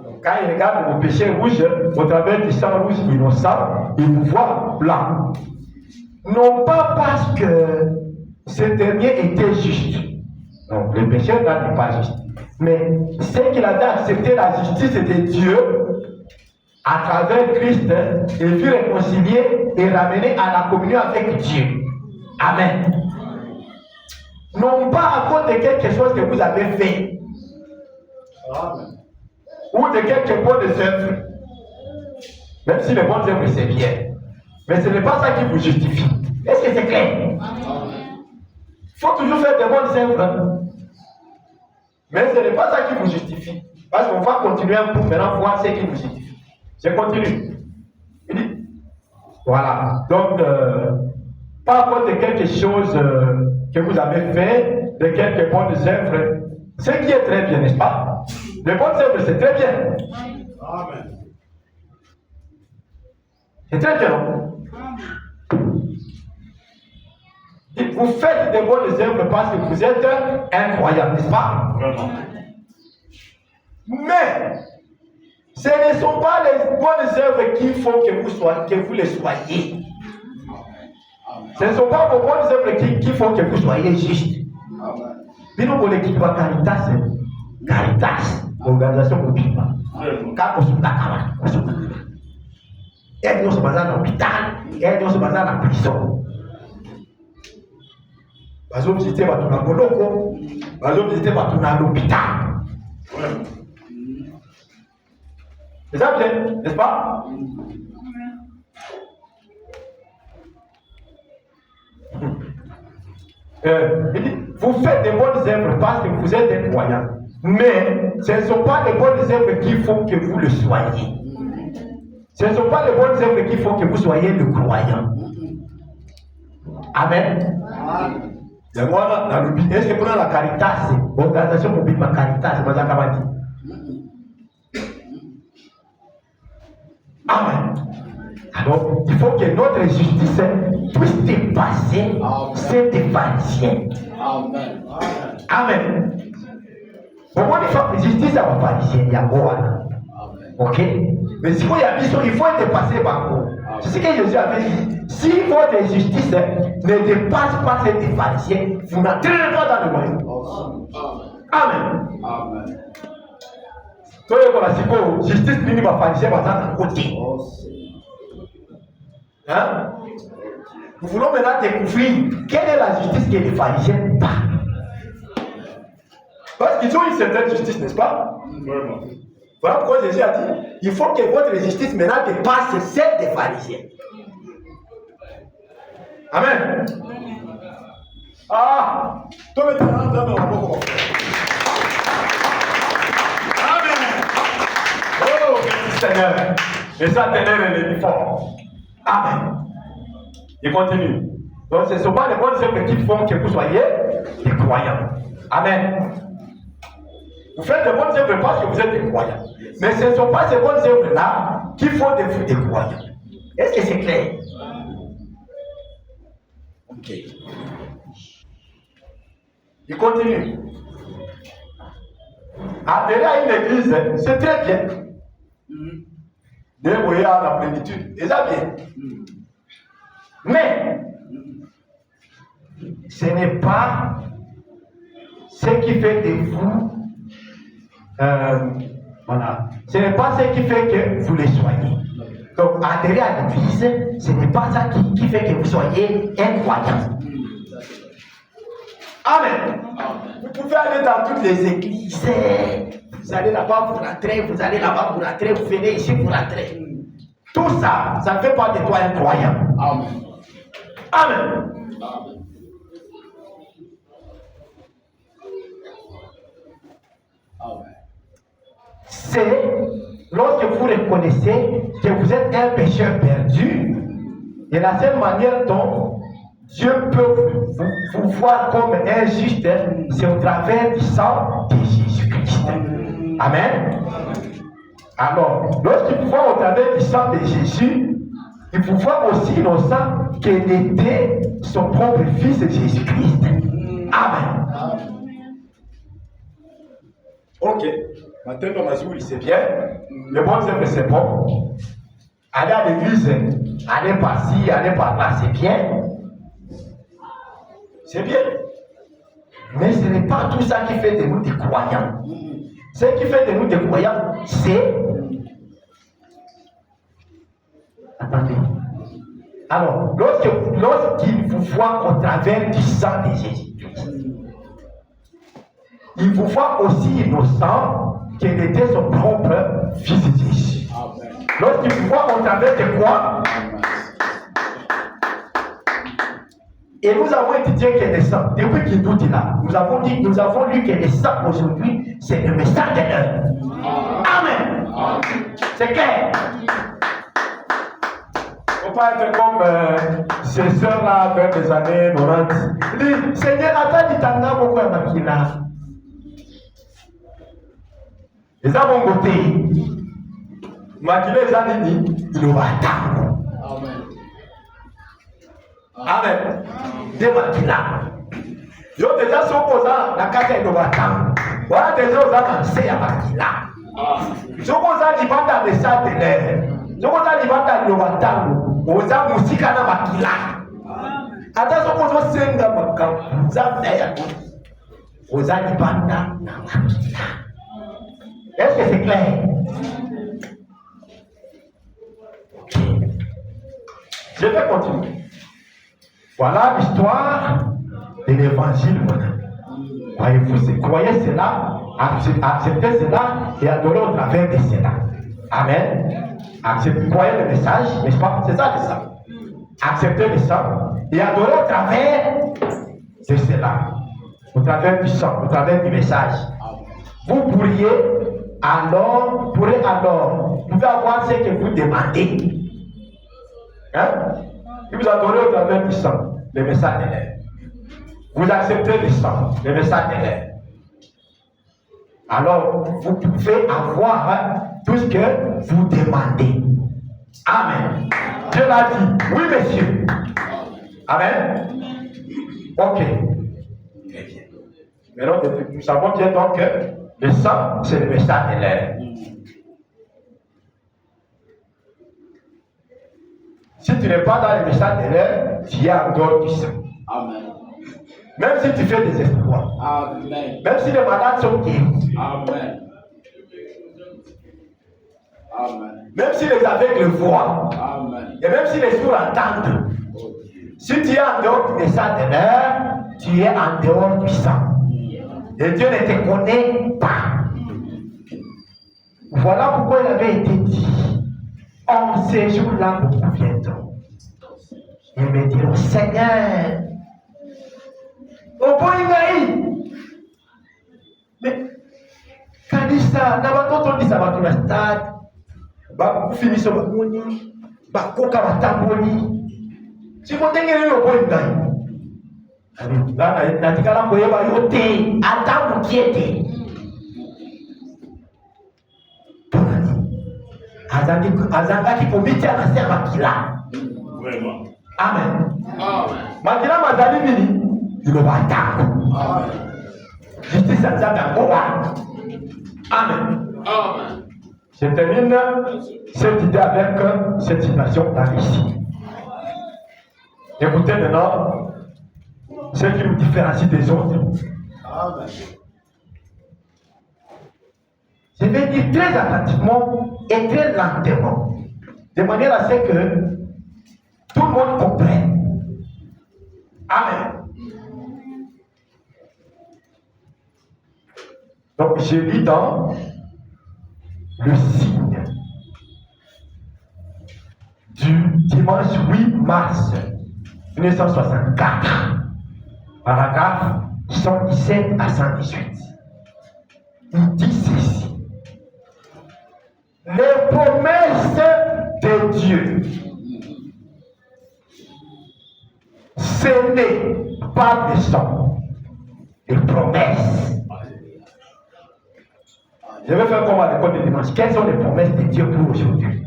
Donc, quand il regarde vos péchés rouges au travers du sang rouge innocent, il vous voit blanc. Non pas parce que ce dernier était juste. Non, le pécheur là n'est pas juste. Mais c'est qu'il avait accepté la justice de Dieu à travers Christ et fut réconcilié et ramené à la communion avec Dieu. Amen. Non pas à cause de quelque chose que vous avez fait. Amen. Ou de quelques bonnes œuvres. Même si les bonnes œuvres c'est bien. Mais ce n'est pas ça qui vous justifie. Est-ce que c'est clair? Il faut toujours faire des bonnes œuvres. Mais ce n'est pas ça qui vous justifie. Parce qu'on va continuer un peu maintenant voir ce qui vous justifie. Je continue. Il dit, voilà. Donc, pas à cause de quelque chose que vous avez fait, de quelques bonnes œuvres, ce qui est très bien, n'est-ce pas? Les bonnes œuvres, c'est très bien. Amen. C'est très bien. Vous faites des bonnes œuvres parce que vous êtes incroyable, n'est-ce pas? Vraiment. Mais ce ne sont pas les bonnes œuvres qu'il faut que vous les soyez. Ce ne sont pas vos bonnes œuvres qui font que vous soyez juste. Bino pour l'équipe Caritas, organisation mobile. Quand on se bat, elle se base à l'hôpital, elle se base à la prison. Bazo visiter batuna boloko, bazo visiter batuna à l'hôpital. C'est ça bien, n'est-ce pas? Vous faites des bonnes œuvres parce que vous êtes des croyants. Mais ce ne sont pas les bonnes œuvres qui font que vous le soyez. Ce ne sont pas les bonnes œuvres qui font que vous soyez le croyant. Amen. Est-ce que vous avez la Caritas, l'organisation mobile ma Caritas, c'est pas Amen. Alors, il faut que notre justice puisse dépasser cette pharisienne. Amen. Amen. Comment il faut que justice à la pharisienne, il y a quoi? Ok? Mais si vous y avez il faut dépasser par quoi? C'est ce que Jésus avait dit. Si votre justice ne dépasse pas cette pharisienne, vous n'entrerez pas dans le royaume. Amen. Amen. Donc, la justice n'est pas pharisienne, mais à côté. Hein? Nous voulons maintenant découvrir quelle est la justice que les pharisiens parlent. Parce qu'ils ont une certaine justice, n'est-ce pas? Vraiment. Voilà pourquoi Jésus a dit, il faut que votre justice maintenant dépasse celle des pharisiens. Amen. Ah, toi maintenant, donne la boue. Amen. Oh, merci Seigneur. Et ça t'élève l'ennemi fort. Amen. Il continue. Donc, ce ne sont pas les bonnes œuvres qui font que vous soyez des croyants. Amen. Vous faites des bonnes œuvres parce que vous êtes des croyants. Mais ce ne sont pas ces bonnes œuvres-là qui font de vous des croyants. Est-ce que c'est clair? Ok. Il continue. Adhérer à une église, c'est très bien. Dévoyer à la plénitude, c'est ça bien. Mais ce n'est pas ce qui fait de vous Voilà. Ce n'est pas ce qui fait que vous les soyez. Donc, adhérer à l'église, ce n'est pas ça qui fait que vous soyez un croyant. Amen. Vous pouvez aller dans toutes les églises. Vous allez là-bas, vous rentrez, vous allez là-bas, vous rentrez, vous venez ici, vous rentrez. Tout ça, ça ne fait pas de toi un croyant. Amen. Amen. C'est lorsque vous reconnaissez que vous êtes un pécheur perdu, et la seule manière dont Dieu peut vous voir comme un juste, c'est au travers du sang de Jésus-Christ. Amen. Alors, lorsqu'il vous voit au travers du sang de Jésus, il vous voit aussi innocent qu'il était son propre fils Jésus-Christ. Amen. Ok. Maintenant, Mazou, c'est bien. Le bon Dieu, c'est bon. Aller à l'église, aller par-ci, aller par-là, c'est bien. C'est bien. Mais ce n'est pas tout ça qui fait de nous des croyants. Ce qui fait de nous des croyants, c'est... Attendez. Alors, lorsqu'il vous voit au travers du sang de Jésus-Christ, il vous voit aussi innocent qu'il était son propre fils Jésus. Lorsqu'il vous voit au travers de quoi? Et nous avons étudié que le sang, depuis qu'il nous dit là, nous avons lu que le sang aujourd'hui, c'est le message de l'heure. Amen. C'est clair. Il ne faut pas être comme ces sœurs-là vers les années 90. Il dit, Seigneur, attends, il t'en a beaucoup à Makina. Les avons goûté. Makina, les a dit, il va attendre. Amen. De Makina. Yo déjà sont posants, la carte est de Watam. Voilà déjà aux avancés à Makina. Ce qu'on a dit, banda de ça de l'air. Ce qu'on a dit, banda de Watam. Aux a musica na Makina. Attends, ce qu'on a senga Makam. Vous avez d'ailleurs. Aux a dit, banda na Makina. Est-ce que c'est clair? Je vais continuer. Voilà l'histoire de l'évangile. Croyez cela, acceptez cela et adorez au travers de cela. Amen. Croyez le message, n'est-ce pas? C'est ça le sang. Acceptez le sang et adorez au travers de cela. Au travers du sang, au travers du message. Vous pourriez alors, vous pouvez avoir ce que vous demandez. Hein? Et vous adorez au travers du sang, le message de l'air. Vous acceptez le sang, le message de l'air. Alors, vous pouvez avoir tout ce que vous demandez. Amen. Dieu l'a dit. Oui, monsieur. Amen. Ok. Très bien. Maintenant, nous savons bien donc que le sang, c'est le message de l'air. Si tu n'es pas dans le message de l'air, tu es en dehors du sang. Amen. Même si tu fais des exploits. Amen. Même si les malades sont guéris. Amen. Amen. Même si les aveugles voient. Amen. Et même si les sourds entendent. Si tu es en dehors du message de l'air, tu es en dehors du sang. Et Dieu ne te connaît pas. Voilà pourquoi il avait été dit. En ces jours-là, beaucoup viendront. Ils me diront, Seigneur, au point mais quand dit ça, quand on dit ça, on dit stade, vous finissez au Bamoni, Bakoka Batamboni. Si vous tenez au point natikala koyeba yo te ata mokie te azangaki komitia na se ya makila. Amen. Makila mazali nini liloba atako justice ya nzambe yango wana. Amen. Je termine cette idée avec cette citation dans ici. Écoutez maintenant ce qui nous différencie des autres. Amen. Je vais dire très attentivement et très lentement, de manière à ce que tout le monde comprenne. Amen. Donc, je lis dans le signe du dimanche 8 mars 1964, paragraphe 117 à 118. Il dit ceci. Les promesses de Dieu, ce n'est pas des sons, des promesses. Je vais faire comme à l'école de dimanche. Quelles sont les promesses de Dieu pour aujourd'hui?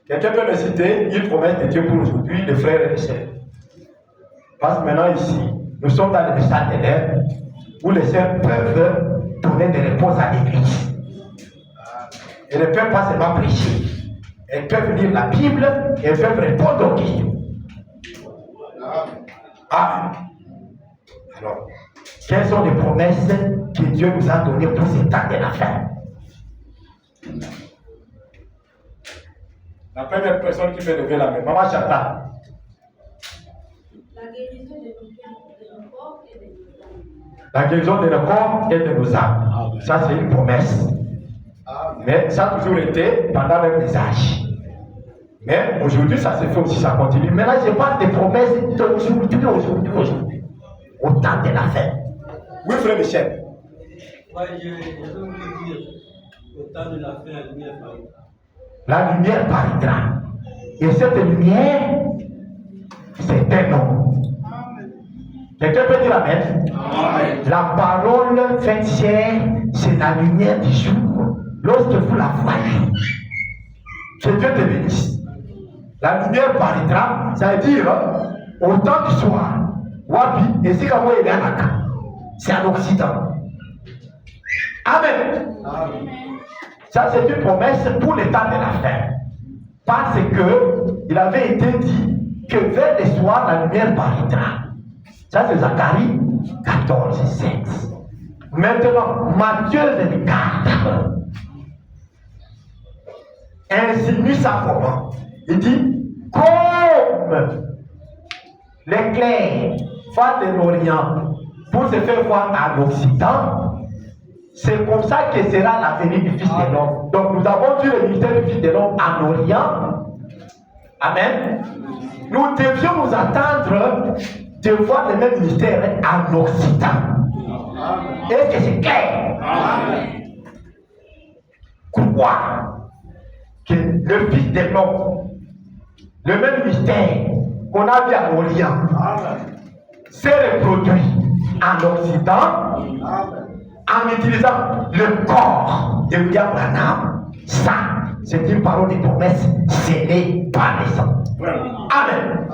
Quelqu'un peut me citer une promesse de Dieu pour aujourd'hui, les frères et les sœurs. Parce que maintenant ici, nous sommes dans le message de l'air où les sœurs peuvent donner des réponses à l'église. Elles ne peuvent pas seulement prêcher. Elles peuvent lire la Bible et elles peuvent répondre aux questions. Amen. Alors, quelles sont les promesses que Dieu nous a données pour ces temps de la fin? La première personne qui peut lever la main, Maman Chata. La guérison de nos corps et de nos âmes. La guérison de nos corps et de nos âmes. Ça, c'est une promesse. Mais ça a toujours été pendant même les âges. Mais aujourd'hui, ça se fait aussi, ça continue. Maintenant, je parle des promesses d'aujourd'hui. Au temps de la fin. Oui, frère Michel. Moi, je veux dire, au temps de la fin, la lumière paraîtra. La lumière paraîtra. Et cette lumière, c'est un homme. Quelqu'un peut dire amen? Amen. La parole faite chair, c'est la lumière du jour. Lorsque vous la voyez, que Dieu te bénisse. La lumière paraîtra, ça veut dire, au temps du soir, Wapi, et c'est comme il est à c'est en Occident. Amen. Amen. Ça, c'est une promesse pour le temps de la fin. Parce que il avait été dit que vers le soir, la lumière paraîtra. Ça, c'est Zacharie 14, 7. Maintenant, Matthieu 24 insinue ça comment? Il dit, comme l'éclair va de l'Orient pour se faire voir à l'Occident, c'est comme ça que sera la venue du Fils de l'homme. Donc nous avons vu le ministère du Fils de l'homme en Orient. Amen. Nous devions nous attendre de voir le même ministère en Occident. Est-ce que c'est clair? Croire que le Fils de l'homme, le même mystère qu'on a vu en Orient, s'est reproduit en Occident en utilisant le corps de William Branham. Ça, c'est une parole de promesse scellée par les sangs. Amen.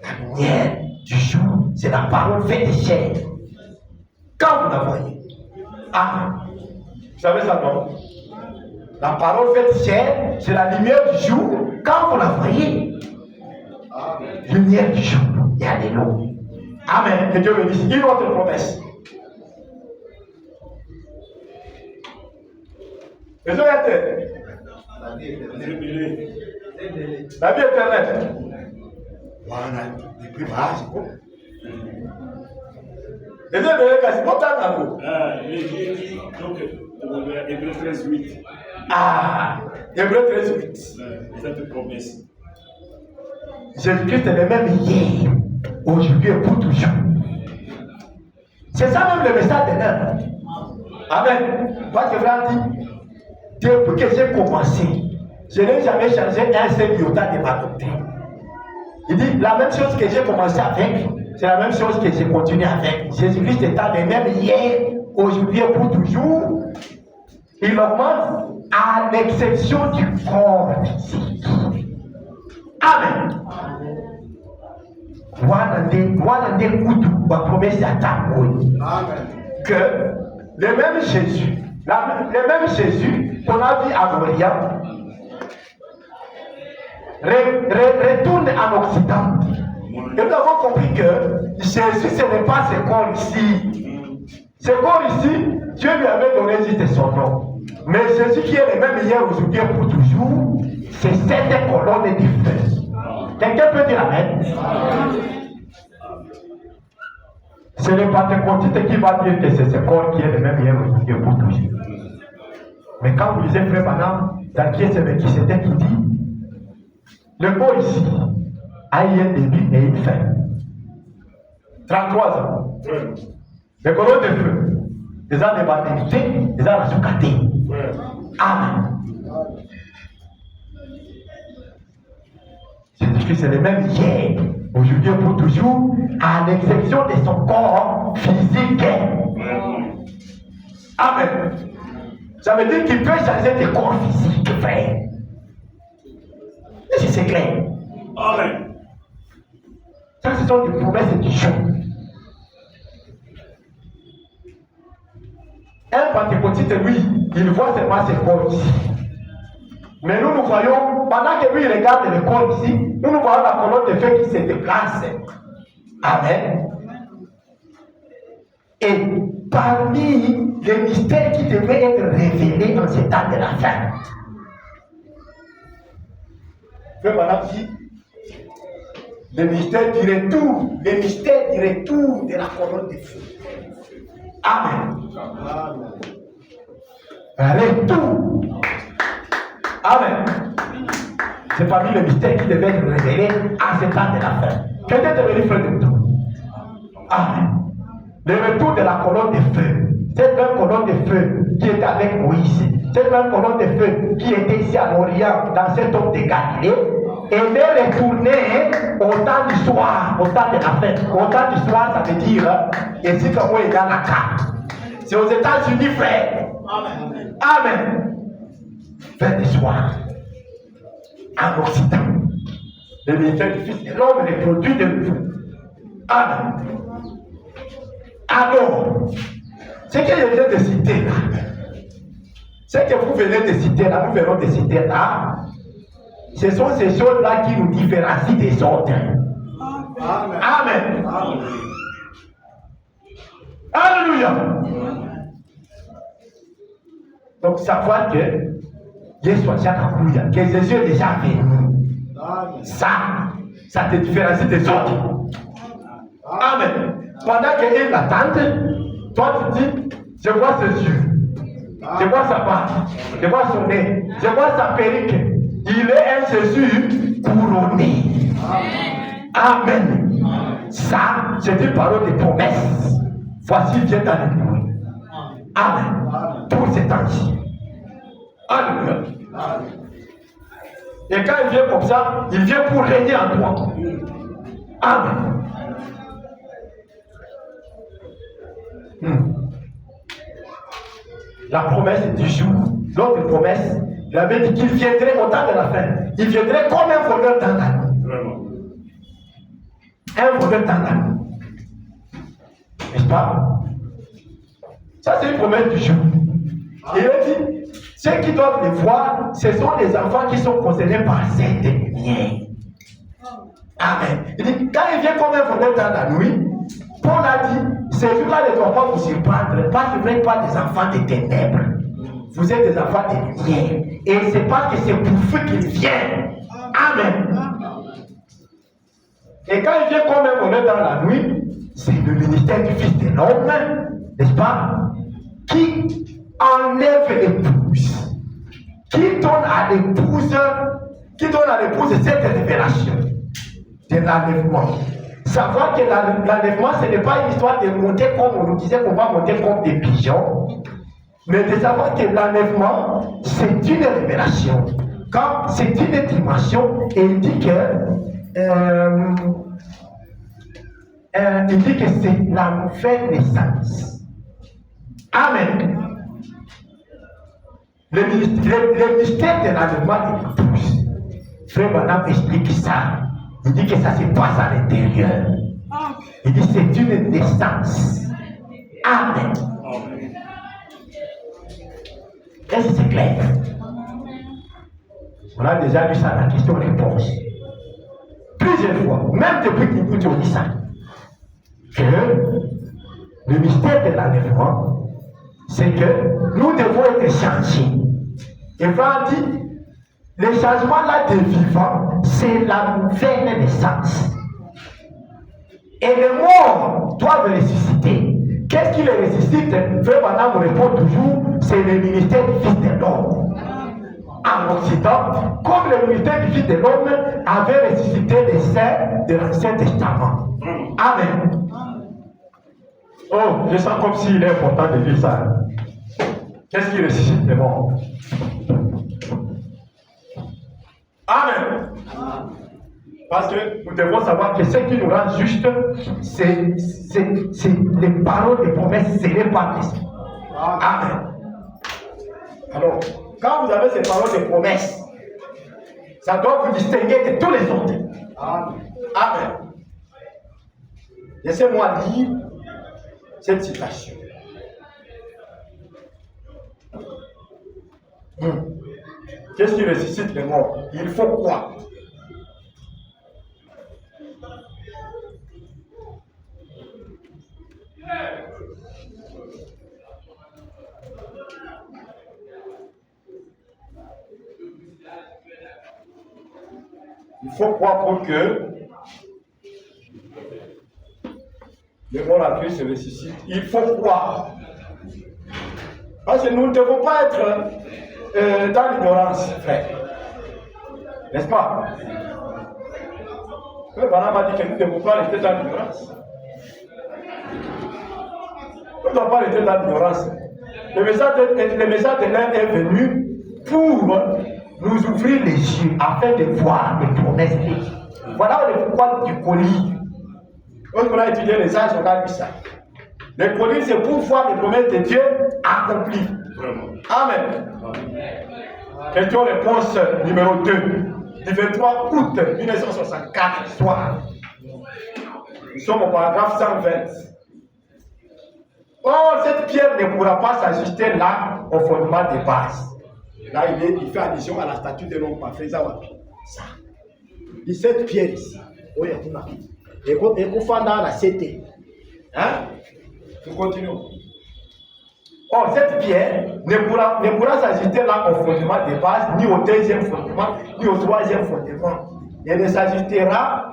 La lumière du jour, c'est la parole faite de chair. Quand vous la voyez, amen. Vous savez ça, non? La parole faite de chair, c'est la lumière du jour. Quand vous la voyez, lumière du jour, alléluia. Amen. Que Dieu bénisse. Une autre promesse. Les autres, la vie éternelle. La vie éternelle. Voilà, depuis ma âge. Les autres, c'est pas tant d'amour. Donc, Hébreu 13, 8. Ah, Hébreu 13, 8. Cette promesse. Jésus-Christ est le même hier, aujourd'hui et pour toujours. C'est ça même le message de l'heure. Amen. Parce que frère dit, depuis que j'ai commencé, je n'ai jamais changé un seul iota de ma doctrine. Il dit, la même chose que j'ai commencé avec, c'est la même chose que j'ai continué avec. Jésus-Christ étant le même hier, aujourd'hui et pour toujours. Il augmente à l'exception du corps physique. Amen. Que le même Jésus, le même Jésus qu'on a vu à Orient, retourne en Occident Et nous avons compris que Jésus, ce n'est pas ce corps ici. Ce corps ici, Dieu lui avait donné juste son nom. Mais Jésus qui est le même hier, aujourd'hui et pour toujours, c'est cette colonne de feu. Quelqu'un peut dire Amen? C'est le pentecôtiste qui va dire que c'est ce corps qui est le même hier, aujourd'hui et pour toujours. Mais quand vous lisez Frère Branham, dans qui c'est qui c'était qui dit, le corps ici a eu un début et une fin. 33 ans. Les colonnes de feu, les ans de maternité, les ans de soukaté. Amen. Jésus-Christ c'est le même hier, aujourd'hui et pour toujours, à l'exception de son corps physique. Amen. Ça veut dire qu'il peut changer de corps physique, frère. Si c'est clair. Amen. Ça, ce sont des promesses du jour. Un pentecôtiste, lui, il voit seulement ses corps ici. Mais nous voyons, pendant que lui il regarde le corps ici, nous voyons la colonne de feu qui se déplace. Amen. Et parmi les mystères qui devaient être révélés en ce temps de la fin, Frère Branham dit, le mystère du retour, le mystère du retour de la colonne de feu. Amen. Retour. Amen. C'est parmi les mystères qui devaient être révélés à ce temps de la fin. Quelqu'un devait lui faire le retour. Amen. Le retour de la colonne de feu. Cette même colonne de feu qui était avec Moïse. Cette même colonne de feu qui était ici à l'Orient, dans cet homme de Galilée. Et de retourner au temps du soir, au temps de la fête. Au temps du soir, ça veut dire, ici comme moi, il y a la carte. C'est aux États-Unis, frère. Amen. Amen. Fête du soir. En Occident. Le ministère du Fils de l'homme et les produits de l'eau. Amen. Alors, ce que je viens de citer là, ce que vous venez de citer là, nous venons de citer là, ce sont ces choses-là qui nous différencient des autres. Amen. Amen. Amen. Alléluia. Donc, savoir que que Jésus est déjà venu. Ça te différencie des autres. Amen. Pendant qu'elle l'attend, toi tu dis, je vois ses yeux, je vois sa barbe, je vois son nez, je vois sa perruque. Il est un Jésus couronné. Amen. Ça, c'est une parole de promesse. Voici, vient dans le nuit. Amen. Pour ces temps-ci. Alléluia. Et quand il vient comme ça, il vient pour régner en toi. Amen. La promesse du jour, l'autre promesse, il avait dit qu'il viendrait au temps de la fin. Il viendrait comme un voleur dans la nuit. Un voleur dans la nuit. N'est-ce pas? Ça, c'est une promesse du jour. Il a dit, ceux qui doivent le voir, ce sont les enfants qui sont concernés par cette lumière. Amen. Il dit, quand il vient comme un voleur dans la nuit, Paul a dit, ces jours-là ne doivent pas vous surprendre, parce que vous n'êtes pas des enfants des ténèbres. Vous êtes des enfants de lumière. Et c'est parce que c'est pour vous qu'il vient. Amen. Et quand il vient comme un voleur dans la nuit, c'est le ministère du Fils de l'homme, n'est-ce pas, qui enlève l'épouse, qui donne à l'épouse cette révélation de l'enlèvement. Savoir que l'enlèvement, ce n'est pas une histoire de monter comme on nous disait qu'on va monter comme des pigeons, mais de savoir que l'enlèvement, c'est une révélation. Quand c'est une dimension, et il dit que c'est la nouvelle naissance. Amen. Le mystère de l'enlèvement de l'épouse. Frère Branham explique ça. Il dit que ça se passe à l'intérieur. Il dit que c'est une naissance. Amen. Est-ce que c'est clair? On a déjà vu ça dans la question-réponse. Puis plusieurs fois, même depuis que nous disons ça, que le mystère de l'enlèvement, c'est que nous devons être changés. Et Frère dit, le changement là des vivants, c'est la nouvelle naissance. Et les morts doivent ressusciter. Qu'est-ce qui les ressuscite? Frère Branham répond toujours, c'est le ministère du Fils de l'homme. En Occident, comme le ministère du Fils de l'homme avait ressuscité les saints de l'Ancien Testament. Amen. Oh, je sens comme s'il est important de dire ça. Qu'est-ce qui ressuscite les morts? Amen. Parce que nous devons savoir que ce qui nous rend juste, c'est les paroles des promesses scellées par l'Esprit. Amen. Alors, quand vous avez ces paroles de promesses, ça doit vous distinguer de tous les autres. Amen. Laissez-moi lire cette citation. Qu'est-ce qui ressuscite les morts? Il faut quoi? Il faut croire pour que les morts à Christ se ressuscitent. Il faut croire. Parce que nous ne devons pas être dans l'ignorance, frère. N'est-ce pas? Le Branham a dit que nous ne devons pas rester dans l'ignorance. On ne doit pas rester dans l'ignorance. Le message de l'un est venu pour nous ouvrir les yeux afin de voir les promesses de Dieu. Voilà le pourquoi du colis. Lorsqu'on a étudié les âges, on a vu ça. Le colis, c'est pour voir les promesses de Dieu accomplies. Amen. Question-réponse numéro 2. Du 23 août 1964, soir. Nous sommes au paragraphe 120. Or, cette pierre ne pourra pas s'ajuster là au fondement des bases. Là, il fait allusion à la statue de l'homme parfait. Ça. Il dit cette pierre ici. Oui, et qu'on fait dans la CT. Hein? Nous continuons. Or, cette pierre ne pourra s'ajuster là au fondement des bases, ni au deuxième fondement, ni au troisième fondement. Elle ne s'ajustera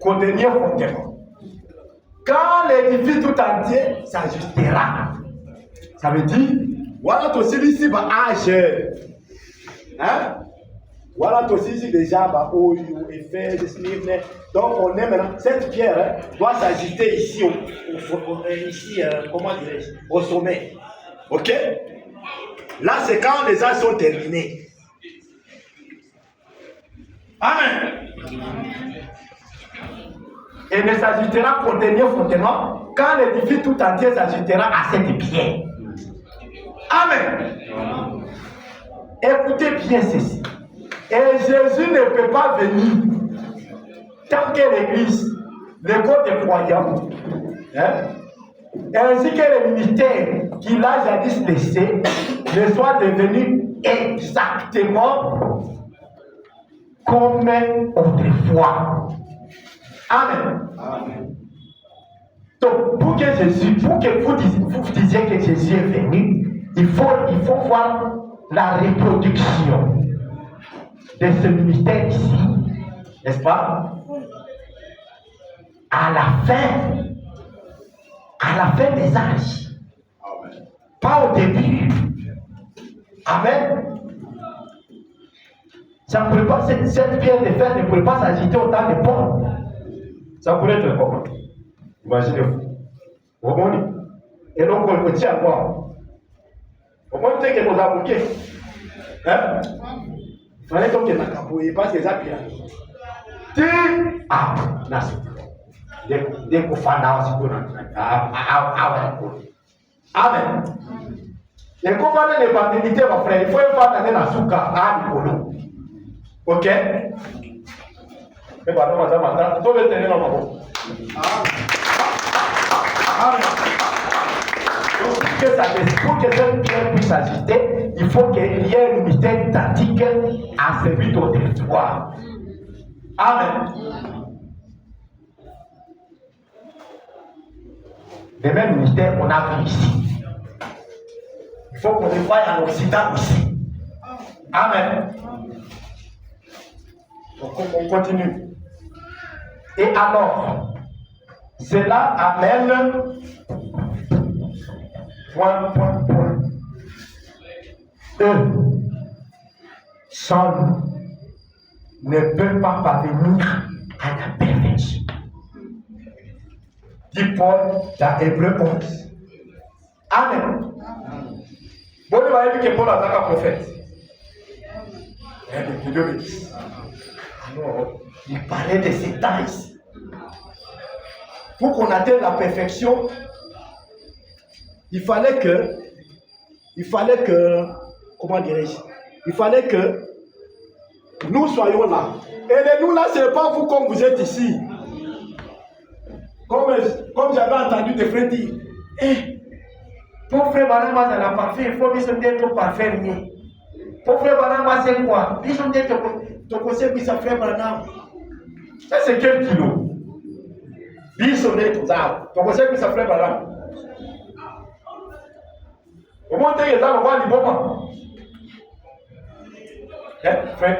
qu'au dernier fondement. Quand l'édifice tout entier s'ajustera, ça veut dire, voilà aussi ici, âge. Hein? Voilà aussi ici déjà, effet, donc on est maintenant, cette pierre doit s'ajuster ici, comment dirais-je, au sommet. Ok? Là, c'est quand les âges sont terminés. Amen. Et ne s'ajustera qu'au dernier fondement quand l'édifice tout entier s'ajustera à cette pierre. Amen. Écoutez bien ceci. Et Jésus ne peut pas venir tant que l'Église, l'école des croyants, ainsi que le ministère qu'il a jadis laissé, ne soit devenu exactement comme autrefois. Amen. Amen. Donc, pour que vous disiez que Jésus est venu, il faut voir la reproduction de ce ministère ici, n'est-ce pas? À la fin des âges. Amen. Pas au début. Amen. Ça ne pourrait pas, cette pierre de fer ne pourrait pas s'agiter au temps de Paul. Ça pourrait être comment? Imaginez-vous. Vous comprenez? Et donc, on le tient à quoi? Au moins, tu sais que vous avez bouqué. Hein? Il fallait donc que tu parce que ça pyramide. Tu. Ah, là, c'est dès qu'on fait là, Amen. Les compagnons de l'évangélité, mon frère, il faut faire dans la souka à l'Ipolo. Ok? Et pardon, madame, tout le tenir dans ma boue. Amen. Pour que cette pierre puisse ajuster, il faut qu'il y ait un mystère identique à celui d'autrefois. Amen. Les mêmes ministères qu'on a vu ici. Il faut qu'on les voie en Occident aussi. Amen. Donc on continue. Et alors, cela amène point. Eux, sans nous, ne peuvent pas parvenir à la perfection. Dit Paul dans Hébreux 11. Amen. Bon, vous voyez que Paul a un prophète. Alors, il parlait de ces temps ici. Pour qu'on atteigne la perfection, il fallait que, comment dirais-je, il fallait que nous soyons là. Et les nous là, ce n'est pas vous comme vous êtes ici. Comme j'avais entendu des frères dire, pour frère Banama dans la parfait, il faut bien d'être parfait. Pour frère Banama, c'est quoi? Ils sont d'être ton conseil, puis ça frère Banama. Ça, c'est quel kilo? Ils sont d'être ton conseil, puis ça frère Banama. Comment t'es là, on va librement. Frère,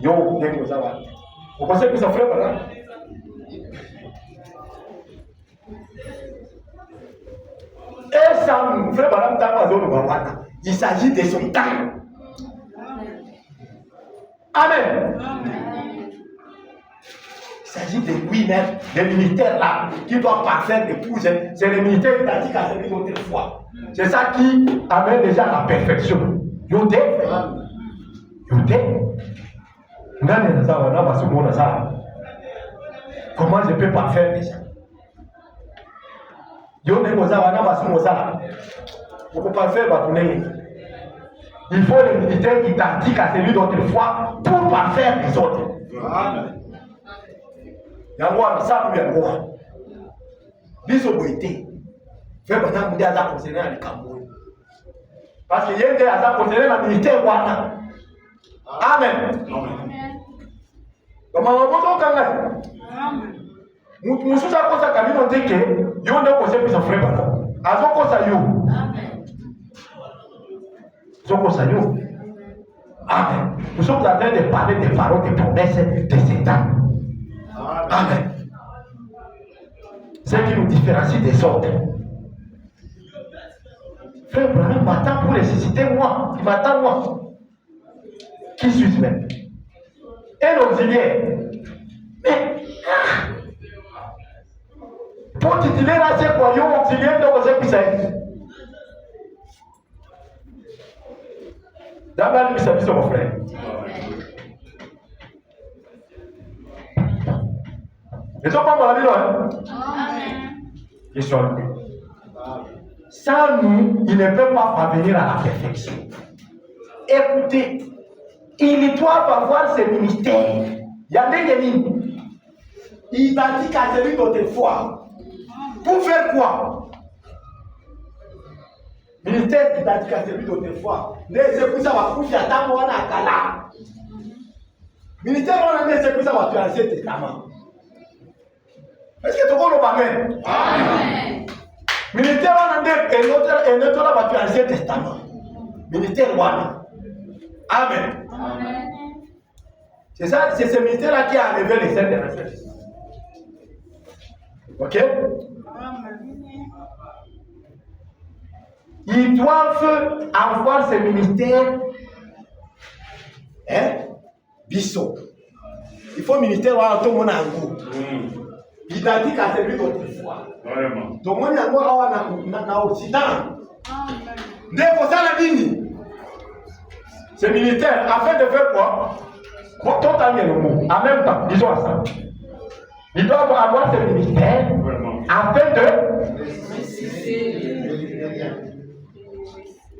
yo, dès que vous avez. Vous pensez que ça frère Banama? Et ça, frère Banama, dans la zone de il s'agit de son temps. Amen. Il s'agit de lui-même, des militaires là, qui doivent parfaire l'épouse. C'est les militaires identiques à celui d'autrefois. C'est ça qui amène déjà à la perfection. Yote. Comment je peux parfaire déjà? Il faut les militaires identiques à celui d'autrefois pour parfaire les autres. Amen. Yangoa, ça nous yangoa. Biso boité. Fait pendant que nous avons conseillé à l'Icameroun. Parce qu'il y a des gens conseillés à la militaire. Amen. Comment on peut dire Amen. Nous sommes à cause de la communauté que nous avons conseillé pour s'offrir. Azo kosa yo. Amen. Azo kosa yo. Amen. Nous sommes en train de parler des paroles, des promesses de cet temps. Amen. C'est ce qui nous différencie des autres. Frère Branham m'attend pour ressusciter moi. Il m'attend moi. Qui suis-je même? Un auxiliaire. Mais pour tituler là, c'est quoi? Yon auxiliaire de vos épisodes. D'abord, nous sommes mon frère. Ils sont pas mal, hein? Ils sont là. Sans nous, ils ne peuvent pas parvenir à la perfection. Écoutez, ils doivent avoir ce ministère. Il y a des ennemis identiques à celui d'autrefois. Pour faire quoi? Ministère identique à celui d'autrefois. Les épouses va coucher à Tamoana à Kala. Ministère on a des épouses va faire l'Ancien Testament. Est-ce que tout le monde va même? Amen. Ministère on a des et notre va faire l'Ancien Testament. Ministère Wana. Amen. Amen. C'est ça, c'est ce ministère-là qui a enlevé les scènes de l'Ancien Testament. Ok? Ils doivent avoir ce ministère. Bisso. Il faut un ministère où tout le monde a un goût. Identique à celui d'autrefois. Vraiment. Tout le monde a un goût dans l'Occident. Dès que ça l'a dit, ce ministère, afin de faire quoi? Tout a mis le mot. En même temps, disons ça. Ils doivent avoir ce ministère afin de.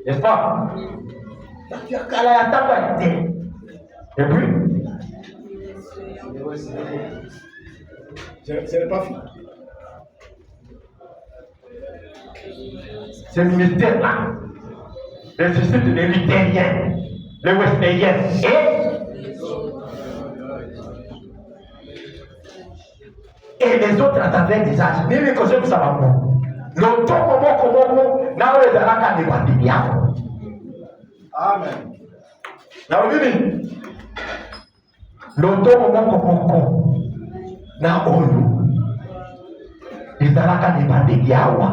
N'est-ce pas? Et puis, ce n'est pas fini. Ce ministère-là, les systèmes de luthériens, les westériens et et les autres à travers des âges. Nini kose kusaba mo. Lotongo moko nawe ezalaka ne bandimi yako. Amen. Na nini? Lotongo moko na oyo ezalaka ne bandimi yawa.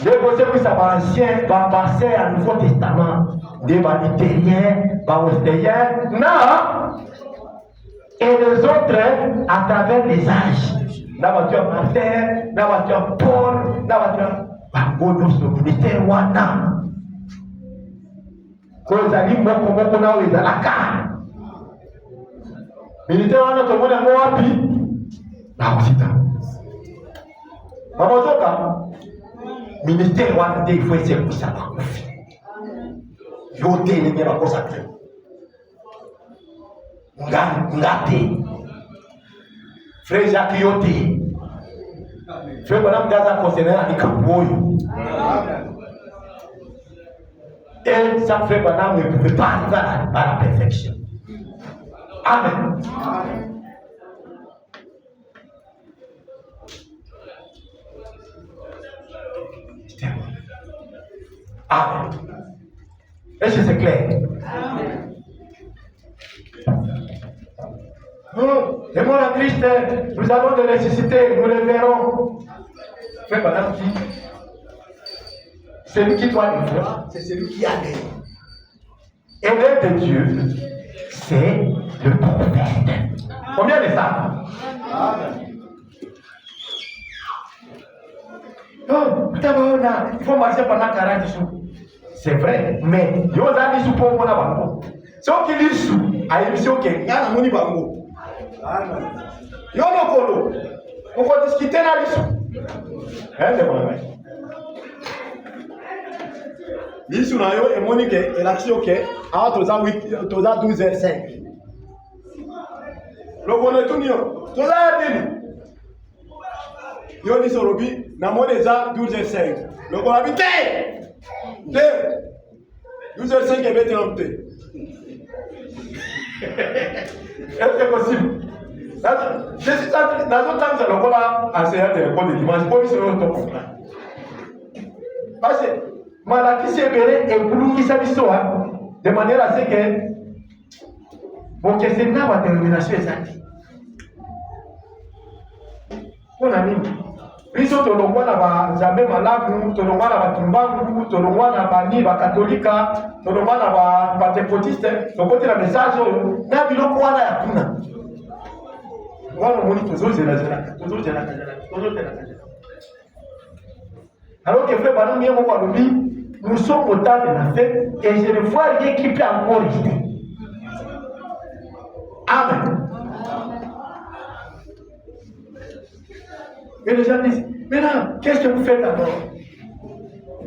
Nde kose kusaba ancien, passé à Nouveau Testament, des Babyloniens, Baostériens, non. Et les autres à travers les âges. La voiture Martin, la voiture Paul, la voiture Bangono, ce ministère Wana. Quand ils arrivent, moko na les alaka. Ministère Wana, tout le monde est moapi. Là aussi, Maman Zoka, ministère Wana, il faut essayer de savoir. Yote les gens vont consacrer. Ngate. Frère Jacques Yote. Frère Madame Gaza concerné à Nikamboyo. Et ça fait Madame ne pouvait pas arriver à la perfection. Amen. Amen. Est-ce que c'est clair? Amen. Nous, aimons la Christ, nous avons des nécessités, nous les verrons. Frère Madame dit, celui qui doit le voir, c'est celui qui a des. Et l'œuvre de Dieu, c'est le prophète. Combien de ça? Amen. Oh, il faut marcher pendant 40 jours. C'est vrai, mais il y a des sous pour moi là-bas. Ceux qui lisent sous, à l'émission, il y a un moni bango. Il y a un colo. On va discuter là dessus. Hein, c'est bon. L'issue n'a eu et monique et l'action qui est à 12h05. Le bon est tout mieux. Tout ça est bien. Il y a des sorobi, n'a moins déjà 12h05. Le bon habité. 12h05 est bien trompé. Est-ce que c'est possible? Dans notre temps, c'est le cas enseignant de l'école de dimanche. Pour lui, c'est le temps. Parce que Malaki s'est verré et pour qui s'est mis de manière à ce que bon, que c'est là la détermination exacte. Mon ami, biso tolongwa na ba Nzambe malamu, tolongwa na batumbangu, tolongwa na bani ba katolika, tolongwa na ba pentecôtiste, tokoti na message oyo na biloko wana ya kuna. Wana moni tozozela. Alors que frère Banou Miemo Walobi, nous sommes au temps de la fête et je ne vois rien qui peut encore rester. Amen. Et les gens disent, maintenant, qu'est-ce que vous faites alors?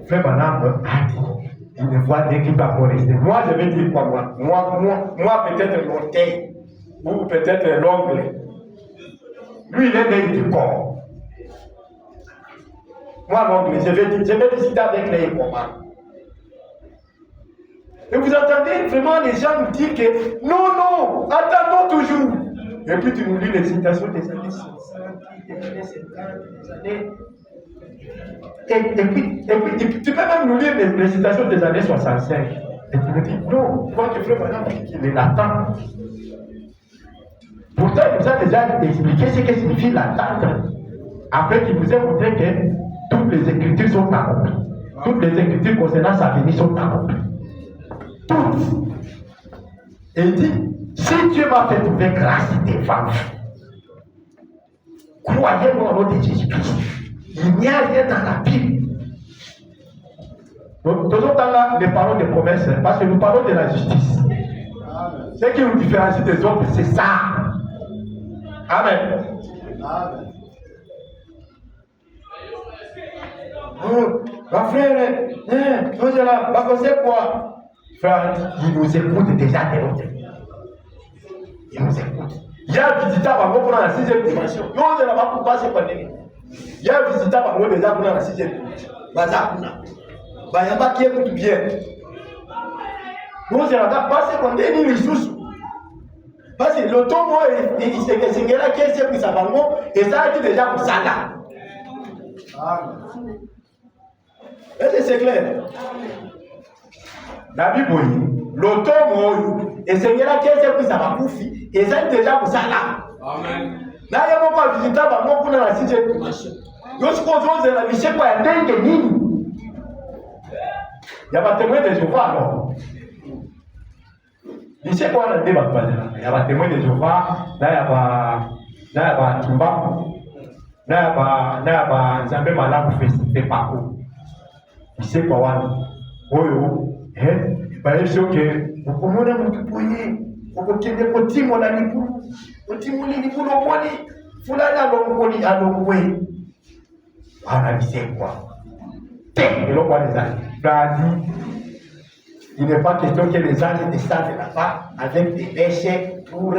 Frère Banou a dit, il ne voit rien qui peut encore rester. Moi, je vais dire quoi, moi peut-être l'orteil, ou peut-être l'ongle. Lui, il est né du corps. Moi, l'ongle, je vais décider avec les commandes. Et vous entendez vraiment les gens nous dire que non, attendons toujours. Et puis tu nous lis les citations des années 60, des années 50, des années. Et puis tu peux même nous lire les citations des années 65. Et tu me dis non, toi tu fais maintenant qu'il est l'attente. Pourtant, il nous a déjà expliqué ce que signifie l'attente. Après qu'il nous ait montré que toutes les écritures sont accomplies. Toutes les écritures concernant sa venue sont accomplies. Toutes. Et il dit, si Dieu m'a fait trouver grâce devant vous, croyez-moi au nom de Jésus-Christ. Il n'y a rien dans la Bible. Donc, toujours dans les paroles de promesses, parce que nous parlons de la justice. Ce qui nous différencie des autres, c'est ça. Amen. Amen. Ma frère, c'est quoi? Frère, il nous écoute déjà de l'autre. Il nous écoute. Il y a un visiteur pour la 6e dimension. Il y a un visiteur pour déjà pour la 6e dimension. Bazakuna. Bayamba qui écoute bien. Nous, c'est la base qu'on dit les sous. Parce que le temps, moi, il s'est là qui est pris sa bango, et ça a été déjà au Sada. Est-ce que c'est clair? La Bible, le temps, moi, et c'est là qui est pris sa bango, et ça a été déjà au Sada. Amen. Là, il y a beaucoup de visiteurs, pour la situation. Il y a pas témoin de Jéhovah alors. Il sait quoi le débat? Il y a pas témoin de Jéhovah, là il y a pas Tumba, là il y a pas Nzambe Malamu fait pas où. Il sait quoi wana. Oyo, par exemple que vous pouvez nous tupoyer, vous pouvez nous timo la nipu, vous timo ni nipu no kwani, fulani alongoni alongwe. Voilà, il sait quoi. Et l'on voit les ânes. Il n'est pas question que les ânes descendent là-bas avec des péchés pour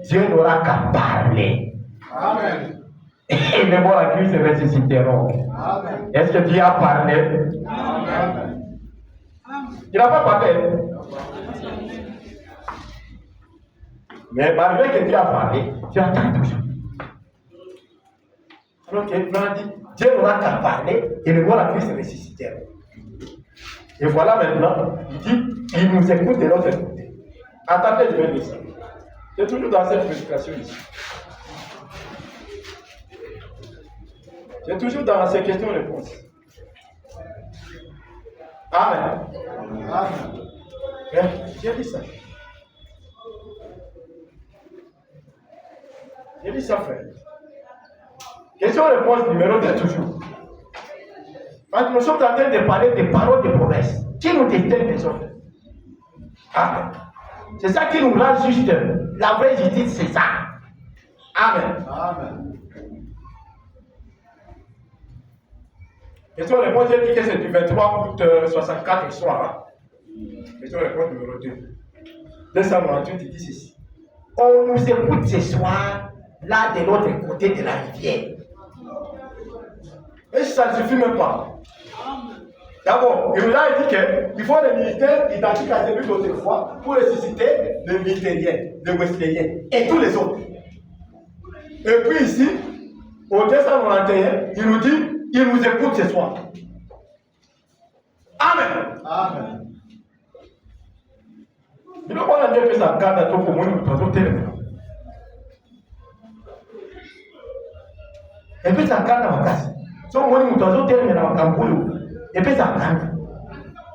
Dieu n'aura qu'à parler. Amen. Et les morts à Christ se ressusciteront. Amen. Est-ce que Dieu a parlé? Amen. Il n'a pas parlé. Mais malgré que Dieu a parlé, Dieu attend toujours. Donc, il a dit, Dieu n'aura qu'à parler et le mort à Christ se ressusciteront. Et voilà maintenant, il dit, il nous écoute de l'autre côté. Attendez, je vais dire ça. C'est toujours dans cette frustration ici. C'est toujours dans ces questions-réponses. Amen. Amen. J'ai dit ça. J'ai dit ça, frère. Question-réponse numéro 2 toujours. Parce que nous sommes en train de parler des paroles de promesses qui nous détiennent des autres. Amen. C'est ça qui nous rend juste. La vraie justice, c'est ça. Amen. Amen. Question-réponse, j'ai dit que c'est du 23 août 64 le soir. Question-réponse numéro 2. 298, il dit ceci. On nous écoute ce soir, là de l'autre côté de la rivière. Et ça ne suffit même pas. D'abord, il nous a dit qu'il faut des militaires identiques à celui d'autrefois pour ressusciter les militaires, les wesleyens et tous les autres. Et puis ici, au 291, il nous dit, il nous écoute ce soir. Amen. Amen. Il ne faut pas dire que ça garde à toi pour moi, nous devons tellement. Et puis ça garde à ma casse. So mwani mutazo tele na makambulo epesa kanda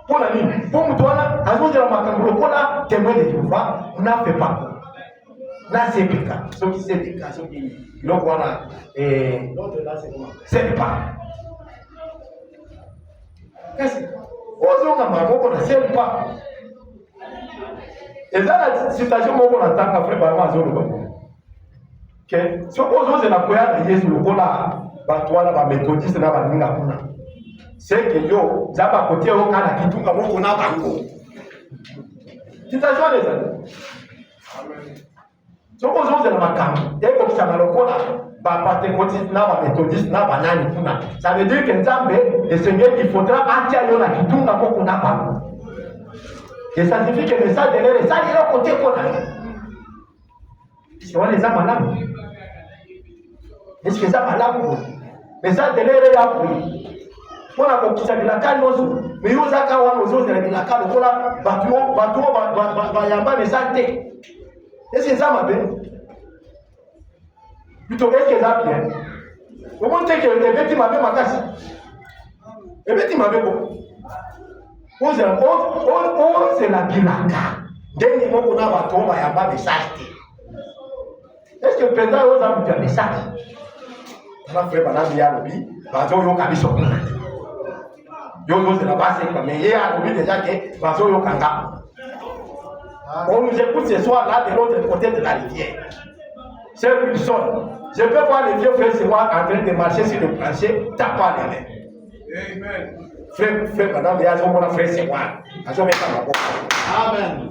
pona nini po mutwana azozela makambulo pona témoin de Jéhovah na fait pas na sepika so qui sepika so qui donc voilà l'autre là c'est comment c'est pas qu'est-ce ozo nga maboko na c'est pas et là la situation moko na tanga frère ba mazo lo que so ozo na koya na Yesu lokola batwana ba méthodiste na baninga kuna c'est que yo zaba côté o kana kitunga moko na bango situation les amis amen so ozo na makambo et comme ça na lokola ba pentecôtiste na ba méthodiste na banani kuna ça veut dire que Nzambe le Seigneur il faudra atia yo na kitunga moko na bango et ça signifie que le message de l'air ça est côté kona si on les a malades. Est-ce que ça va là pour mais ça de l'air là pour on a compris ça de la canne mais yo zaka wana ozo de la canne kola batuo yamba mais ça té est-ce que ça m'a bien plutôt est-ce que ça bien comment te que le bêti m'a bien makasi le bêti m'a bien beaucoup on c'est la bilaka deni moko na bato yamba mais ça té est-ce que le président ose a un message on fait pendant qu'il y a le bi, bazo yo kabiso kuna. Yo c'est la base mais il y a le déjà que bazo yo kanga. On nous écoute ce soir là de l'autre côté de la rivière. C'est Wilson. Je peux voir les vieux frères moi en train de marcher sur le plancher, tapant les mains. Amen. Frère, madame, il y a son bon frère c'est moi. Amen.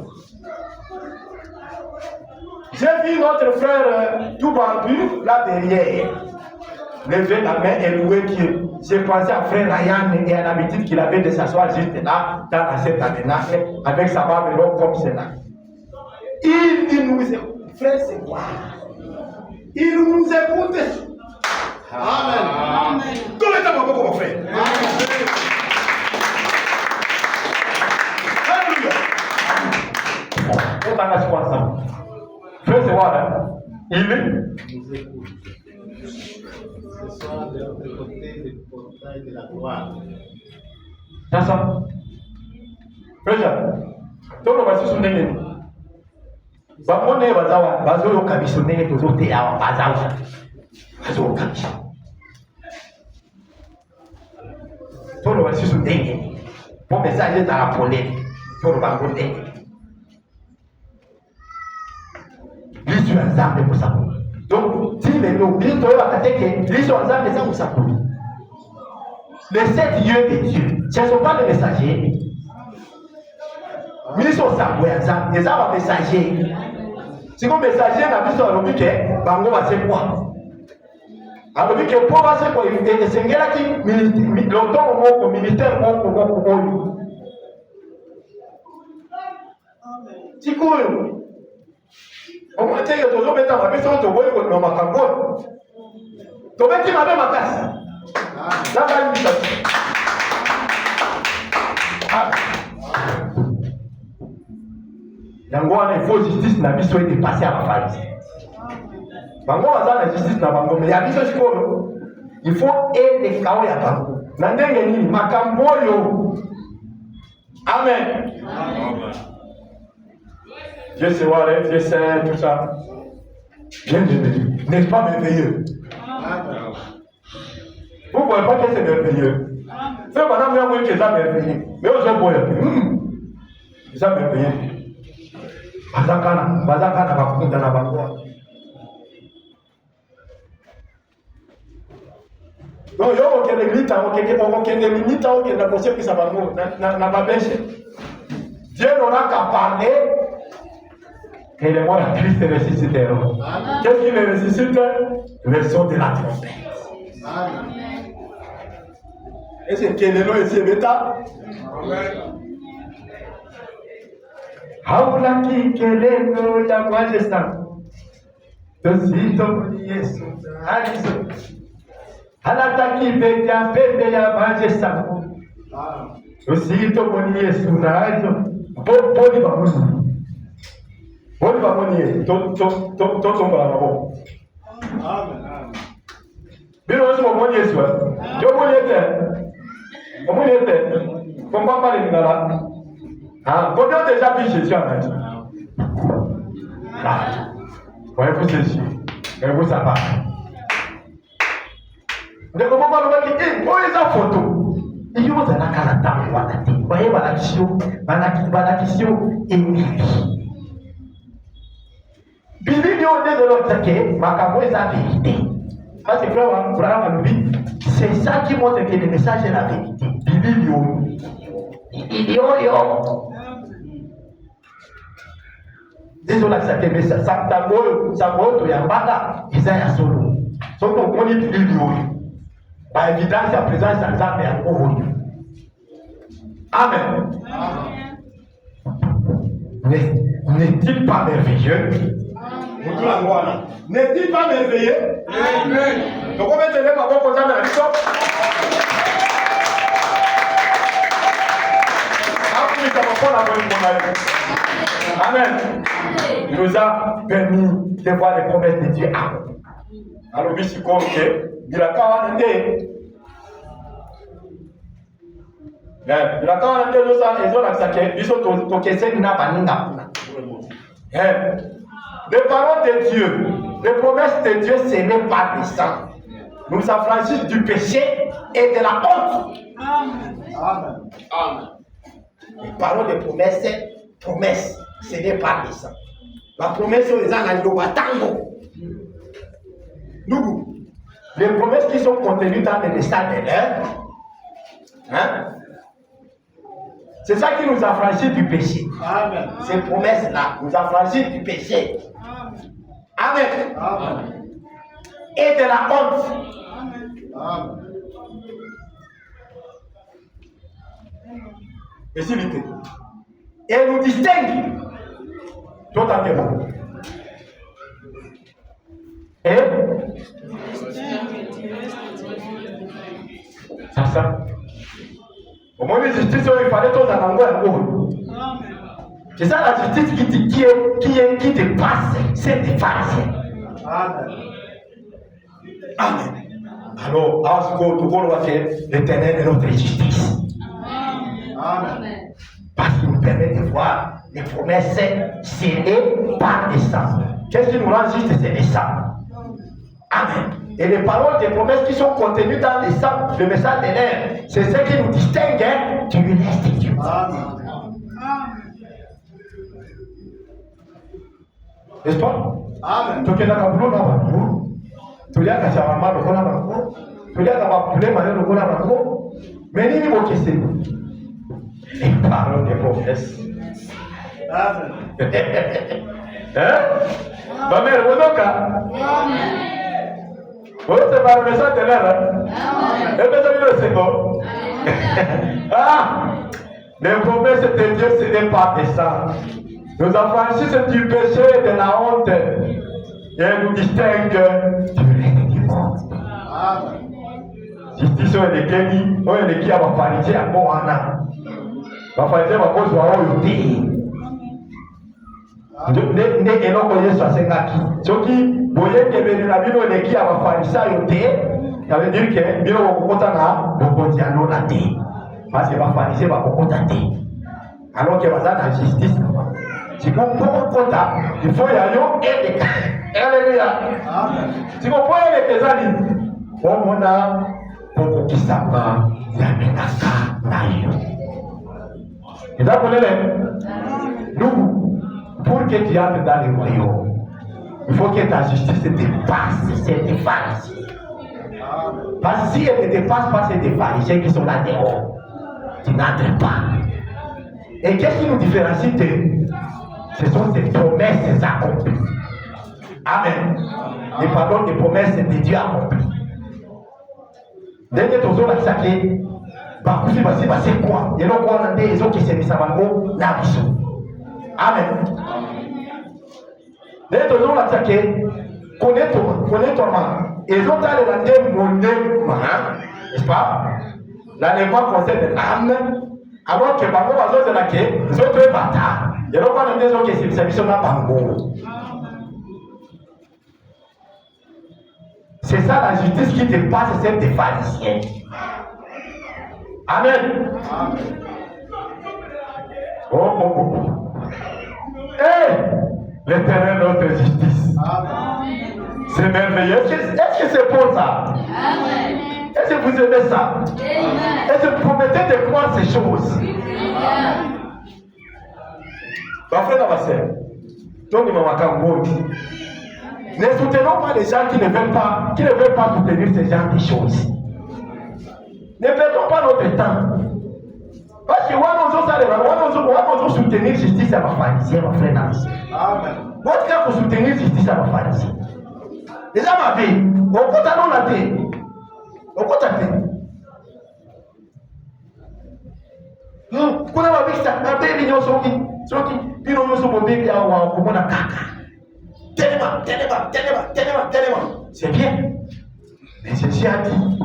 J'ai vu notre frère tout bandu là derrière. Lever la main et louer Dieu. J'ai pensé à frère Ryan et à l'habitude qu'il avait de s'asseoir juste là, dans cette tabernacle, avec sa barbe longue comme cela. Il nous écoute. frère, c'est quoi? Il nous écoute. Amen. Tout le temps, mon frère. Alléluia. On t'engage quoi ça? Frère, c'est quoi là? Il nous écoute. Ce soir, de l'autre côté du portail de la gloire. C'est ça. Frère, tout le monde va se souvenir. Bamone bazawa bazoyo kabiso ndenge tozote awa bazawa bazoyo kabiso tolo basiso ndenge po message ezala polele tolo bango ndenge liso ya nzambe kosakoli donc ti lelo bino toyebaka te ke liso ya nzambe eza kosakoli les 7 yeux de Dieu ce ne sont pas des messagers miso sango ya nzambe eza ba messager. Si vous messager na biso alobi ke bango basekwa alobi ke po basekwa esengelaki lotongo moko militaire moko oyo tikoyo omoteke tozobeta mabe soki toboyi kolima makambo oyo tobeti mabe makasi nabayibisa yango wana il faut justice na biso edepase ya bafarisi bango baza na justice na bango me ya biso sikoyo il faut edekao ya bango na ndenge nini makambo oyo. Amen. Dieu c'est vrai, Dieu c'est tout ça. Bien aimé, n'est-ce pas merveilleux? Vous ne voyez pas que c'est merveilleux? C'est madame Yamou qui est merveilleux. Mais aujourd'hui, c'est merveilleux. Bazakana bakunda na bango. Donc yo okende milita okende milita okende conseil pour sa bango na babèche. Dieu n'aura qu'à parler et les morts de Christ ressusciteront. Qu'est-ce qui les ressuscite? Le son de la trompette. Et c'est quel est le ici bêta? Haulaki kelelo ya majesta tosito Yesu aliso halataki beja pembe ya majesta tosito Yesu aliso boni bamoni Yesu to tombola mabo. Amen. Bino wesu bamoni Yesu yo boni ete komba pale ngala. Combien déjà vu Jésus en Asie? Voyez-vous Jésus? Voyez-vous sa part? De comment on va dire, où est sa photo? Il y a un canata, voyez, Balakisio et Bibi. Bibi, il y a de l'autre qui est la vérité. Parce que c'est ça qui montre que le message est la vérité. Bibi, il y a désolé ça mais ça to yambaka isa ya solo soki okoni bilili oyo ba évidence ya présence ya nzambe yango oyo. Amen. N'est-il pas merveilleux? N'est-il pas merveilleux? Amen. Donc on va te lever maboko nzambe na biso. Amen. Il nous a permis de voir les promesses de Dieu. Alors, il faut que il a les paroles de Dieu, les promesses de Dieu, ce n'est pas des sang. Nous affranchissent du péché et de la honte. Amen. Amen. Les paroles de promesses, ce n'est pas des sang. La promesse est dans le Tango. Nous, les promesses qui sont contenues dans le message de l'heure, c'est ça qui nous affranchit du péché. Amen. Ces promesses-là nous affranchissent du péché. Amen. Amen. Et de la honte. Amen. Et s'il et nous distingue totalement. Et c'est ça. Au moins, la justice, il fallait tout en anglais. C'est ça la justice qui dépasse cette phase. Amen. Amen. Alors, tout le monde va faire l'éternel est notre justice. Amen. Parce qu'il nous permet de voir les promesses scellées par les saints. Qu'est-ce qui nous rend juste? C'est les saints. Amen. Et les paroles des promesses qui sont contenues dans les saints, le message de l'air, c'est ce qui nous distingue du reste de Dieu. Amen. N'est-ce pas? Amen. Tu as un boulot dans le boulot. Tu as un charbon dans le boulot. Tu as un problème dans le boulot. Mais il n'y a pas de question. Les paroles des promesses. Amen. Hein? Ma mère, vous êtes là? Vous êtes par le message de l'air. Amen. Et vous êtes le second. Ah! Les promesses de Dieu, ce n'est pas des saints. Nous affranchissent du péché et de la honte et nous distinguent du règne du monde. Amen. Justice est les Kenny, on est qui a vafariser à Moana. Vafariser va cause wa oyote. Ne eloko Yesu asengaki. Soki boye kebele na bino le qui a vafariser yote, ça veut dire que bino kokota na bokonzi alona te. Parce que vafariser va kokota te. Alors que baza na justice. Si vous pouvez il faut y aller et alléluia. Si vous pouvez les pesani, on a beaucoup qui savent yamenaka nayo. Et là, nous, pour que tu entres dans le royaume, il faut que ta justice dépasse cette pharisiens. Parce que si elle ne dépasse pas ces pharisiens qui sont là dehors, tu n'entres pas. Et qu'est-ce qui nous différencie de ce sont ces promesses accomplies. Amen. Les paroles des promesses de Dieu accomplies. Dernier tozo la sacré, bakufi basi basi quoi? Et donc on a des gens qui se misent à bango na biso. Amen. Dernier tozo la sacré, connais-toi. Et ils ont allé dans des monnaies, n'est-ce pas? L'enlèvement concerne l'âme, alors que bango bazo de la quai, ils ont fait bâtard. Et donc, on a des gens qui se servent sur la bango. C'est ça la justice qui dépasse celle des pharisiens. Amen. Oh. L'éternel notre justice. C'est merveilleux. Est-ce que c'est pour ça? Amen. Est-ce que vous aimez ça? Amen. Est-ce que vous promettez de croire ces choses? Amen. Ma frère, ma soeur, ne soutenons pas les gens qui ne veulent pas soutenir ces gens de choses. Ne perdons pas notre temps. Parce que on doit soutenir justice à ma pharisien, ma frère, ma soeur. Votre cas pour soutenir justice à ma pharisien. Les gens m'avaient, on compte à nous la paix. On compte à paix. Kuna mabisa na baby nyosoki bino nyoso bobebi awa komona kaka telema c'est bien mais Jésus a dit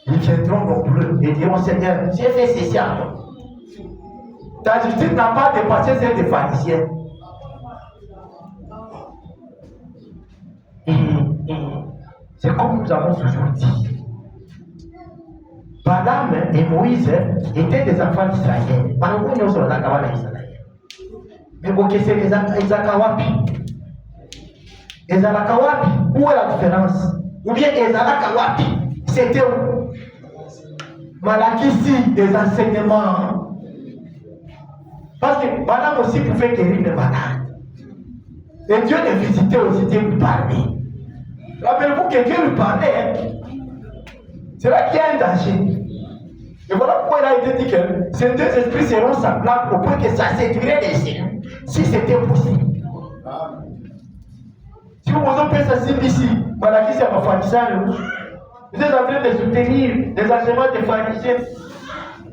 ils viendront nombreux et diront Seigneur j'ai fait ceci à toi. Ta justice n'a pas dépassé celle des pharisiens. C'est comme nous avons toujours dit. Balaam et Moïse étaient des enfants d'Israël. Parmi nous, on a Israël. Mais bon, c'est les Ezakawapi. Ezakawapi, où est la différence? Ou bien Ezakawapi, c'était où? Malakisi, des enseignements. Parce que Balaam aussi pouvait guérir les malades. Et Dieu les visitait aussi, Dieu lui parlait. Rappelez-vous que Dieu lui parlait. C'est là qu'il y a un danger. Et voilà pourquoi il a été dit que ces deux esprits seront semblables au point que ça séduirait les élus, si c'était possible. Si vous avez ça ici, Malaki c'est un pharisien, vous êtes en train de soutenir les enseignements des pharisiens,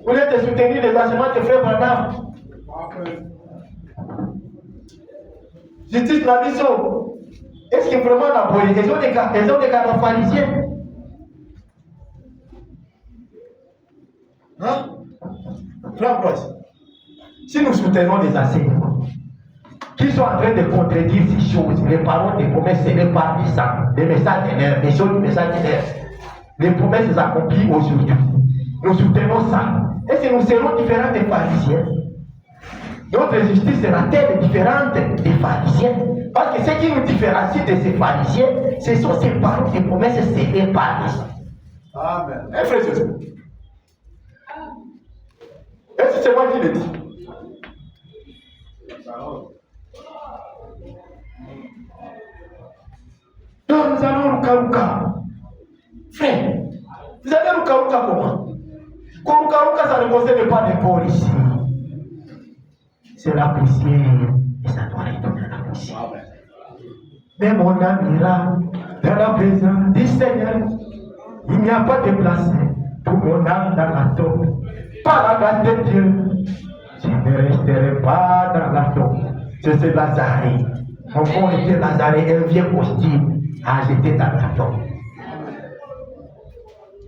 vous êtes de soutenir les enseignements de frère Branham. Justice la mission. Est-ce que vraiment la police, ils ont des cas de pharisiens? Hein? Frère Bros, si nous soutenons des enseignements qui sont en train de contredire ces choses, les paroles des promesses, ce n'est pas ça, les messages de l'air, les choses du message de l'air, les promesses accomplies aujourd'hui. Nous soutenons ça. Est-ce que nous serons différents des pharisiens? Notre justice sera-t-elle différente des pharisiens? Parce que ce qui nous différencie de ces pharisiens, ce sont ces paroles et promesses scellées par les hommes. Amen. Frère, c'est ça. Est-ce que c'est moi qui le dis? Donc nous allons Ruka. Frère, vous allez Ruka comment? Ruka, ça ne concerne pas les pauvres ici. C'est la poussière et ça doit retourner à la poussière. Mais mon âme ira dans la présence du Seigneur. Il n'y a pas de place pour mon âme dans la tombe. Par la grâce de Dieu, je ne resterai pas dans la tombe. C'est Lazare. Mon corps était Lazare, un vieux hostile à jeter dans la tombe.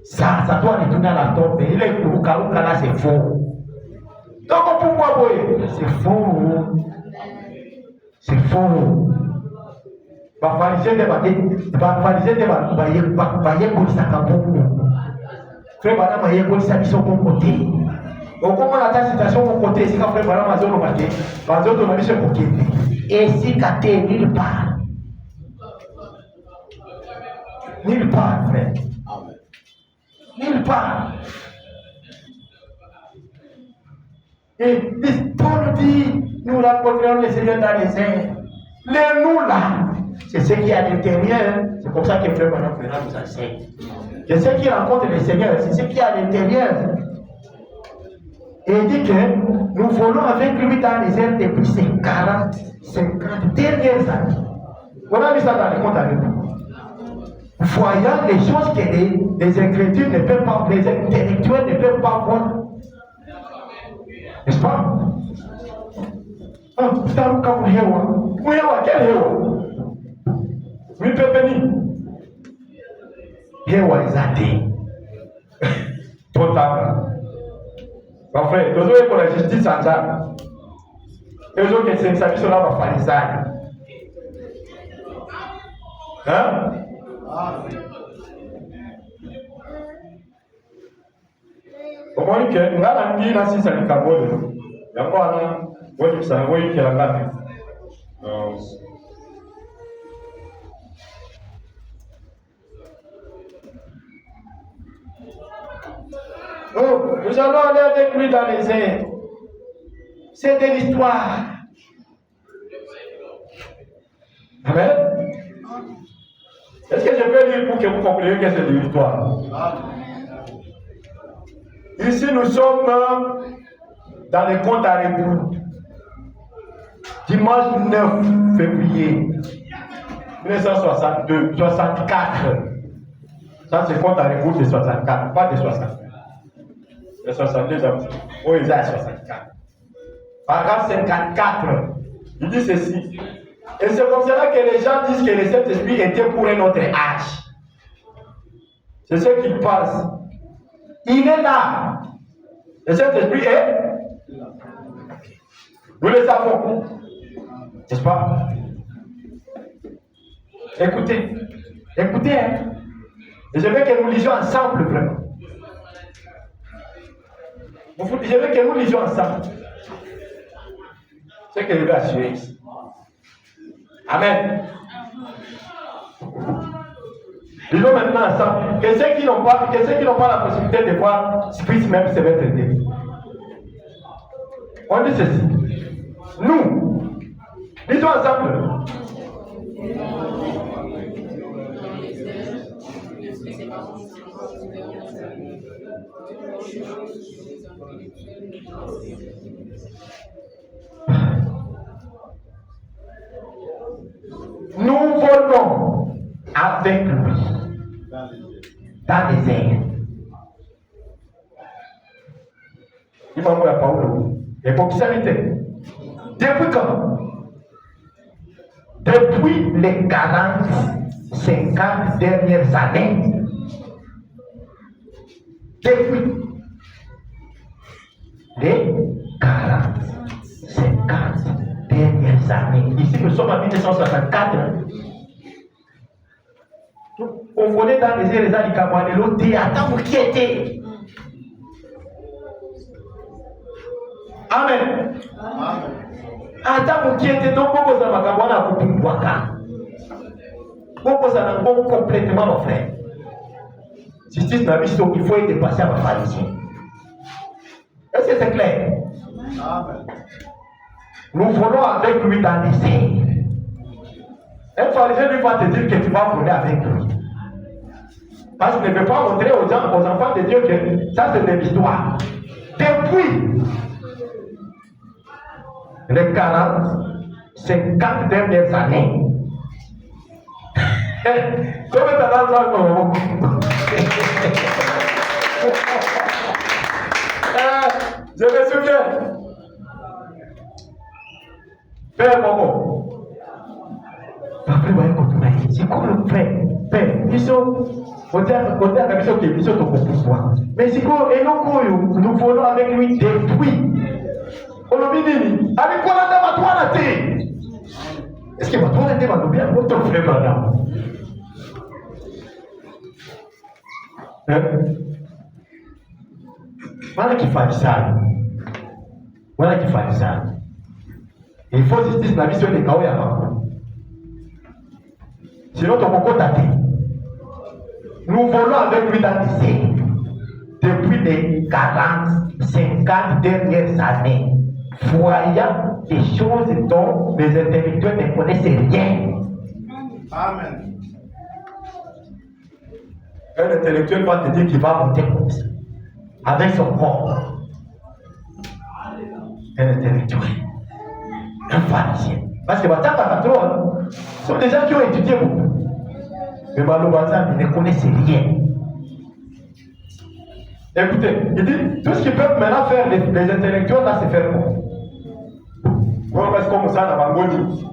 Ça doit retourner à la tombe. Il est pour là, c'est faux. Donc pourquoi boyer? C'est faux. C'est faux. Les pharisiens ne voyaient pas ça comme frère Madame voyait pas ça qui sont bon côté. Donc comment la situation mon côté, c'est quand frère Madame a zone maté, parce que on a mis ce côté. Et si caté nulle part. Nulle part, frère. Nulle part. Et Paul dit, nous rencontrons le Seigneur dans les airs. Les nous là, c'est ce qui est à l'intérieur. C'est comme ça que frère Madame nous enseigne. Que ce qui rencontre le Seigneur, c'est ce qui est à l'intérieur. Et il dit que nous volons avec lui dans les airs depuis ces 40, 50 dernières années. On a mis ça dans les comptes avec nous. Voyant les choses que les incrédules ne peuvent pas, les intellectuels ne peuvent pas voir. N'est-ce pas? Ah, putain, comme Hewa, quel Hewa? Oui, Pépéni. Hewa est athée. Total. Mon frère, nous avons pour la justice en ça. Et nous avons que c'est ça qui sera ma pharisane. Hein? Comment est-ce que nous avons dit là si ça n'est qu'à moi de nous? Il y a pas là, oui, ça va y a la oh, nous allons aller avec lui dans les airs. C'est de l'histoire. Amen. Est-ce que je peux lire pour que vous compreniez que c'est de l'histoire? Ici, nous sommes dans les comptes à rebours. Dimanche 9 février 1962, 64. Ça, c'est compte à rebours de 64, pas de 60. Les 62 ans. Oh, ils ont 64. Paragraphe 54. Il dit ceci. Et c'est comme cela que les gens disent que le Saint-Esprit était pour un autre âge. C'est ce qu'ils pensent. Il est là. Le Saint-Esprit est. Nous le savons. N'est-ce pas? Écoutez. Écoutez. Hein? Et je veux que nous lisions ensemble, vraiment. Je veux que nous lisions ensemble. C'est ce que je veux assurer ici. Amen. Lisons maintenant ensemble que ceux qui n'ont pas la possibilité de voir puissent même se mettre aidés. On dit ceci. Nous, lisons ensemble. Nous volons avec lui dans les airs. Il m'a dit la parole. Et pour qui ça l'était? Depuis quand? depuis les 40, 50 dernières années. Depuis les 40, 50 dernières années. Ici, nous sommes en 1964. On connaît dans les éléments du Cameroun, l'autre attends qui était. Amen. Attends qui était donc beaucoup de Cameroun à Kupingwaka. Beaucoup de complètement mon frère. Justice n'a vu qu'il faut être passé à ma pharisien. Est-ce que c'est clair? Amen. Nous voulons avec lui dans les signes. Un pharisien lui va te dire que tu vas voler avec lui. Parce qu'il ne veut pas montrer aux gens, aux enfants de Dieu que ça c'est de l'histoire. Depuis les 40, 50 dernières années. Comme tu as dans je me souviens. Père Momo. Après, c'est comme le frère. Père, ils sont. On dit à la mission qu'ils sont au pouvoir. Mais c'est quoi? Et nous voulons avec lui depuis. On l'a dit, avec quoi la toi la terre? Est-ce que toi la terre va nous bien? Votre frère, madame. Voilà qui fait ça. Voilà qui fait ça. Il faut justice la mission des Kaoya avant. Sinon, ton coco daté. Nous volons avec lui dans l'essai depuis les 40, 50 dernières années, voyant des choses dont les intellectuels ne connaissent rien. Amen. Un intellectuel va te dire qu'il va monter comme ça, avec son corps. Un intellectuel, un pharisien. Parce que ce sont des gens qui ont étudié beaucoup. Mais malheureusement, ils ne connaissent rien. Écoutez, il dit, tout ce qu'ils peuvent maintenant faire, les intellectuels, là, c'est faire quoi? On reste comme ça dans Mangoni.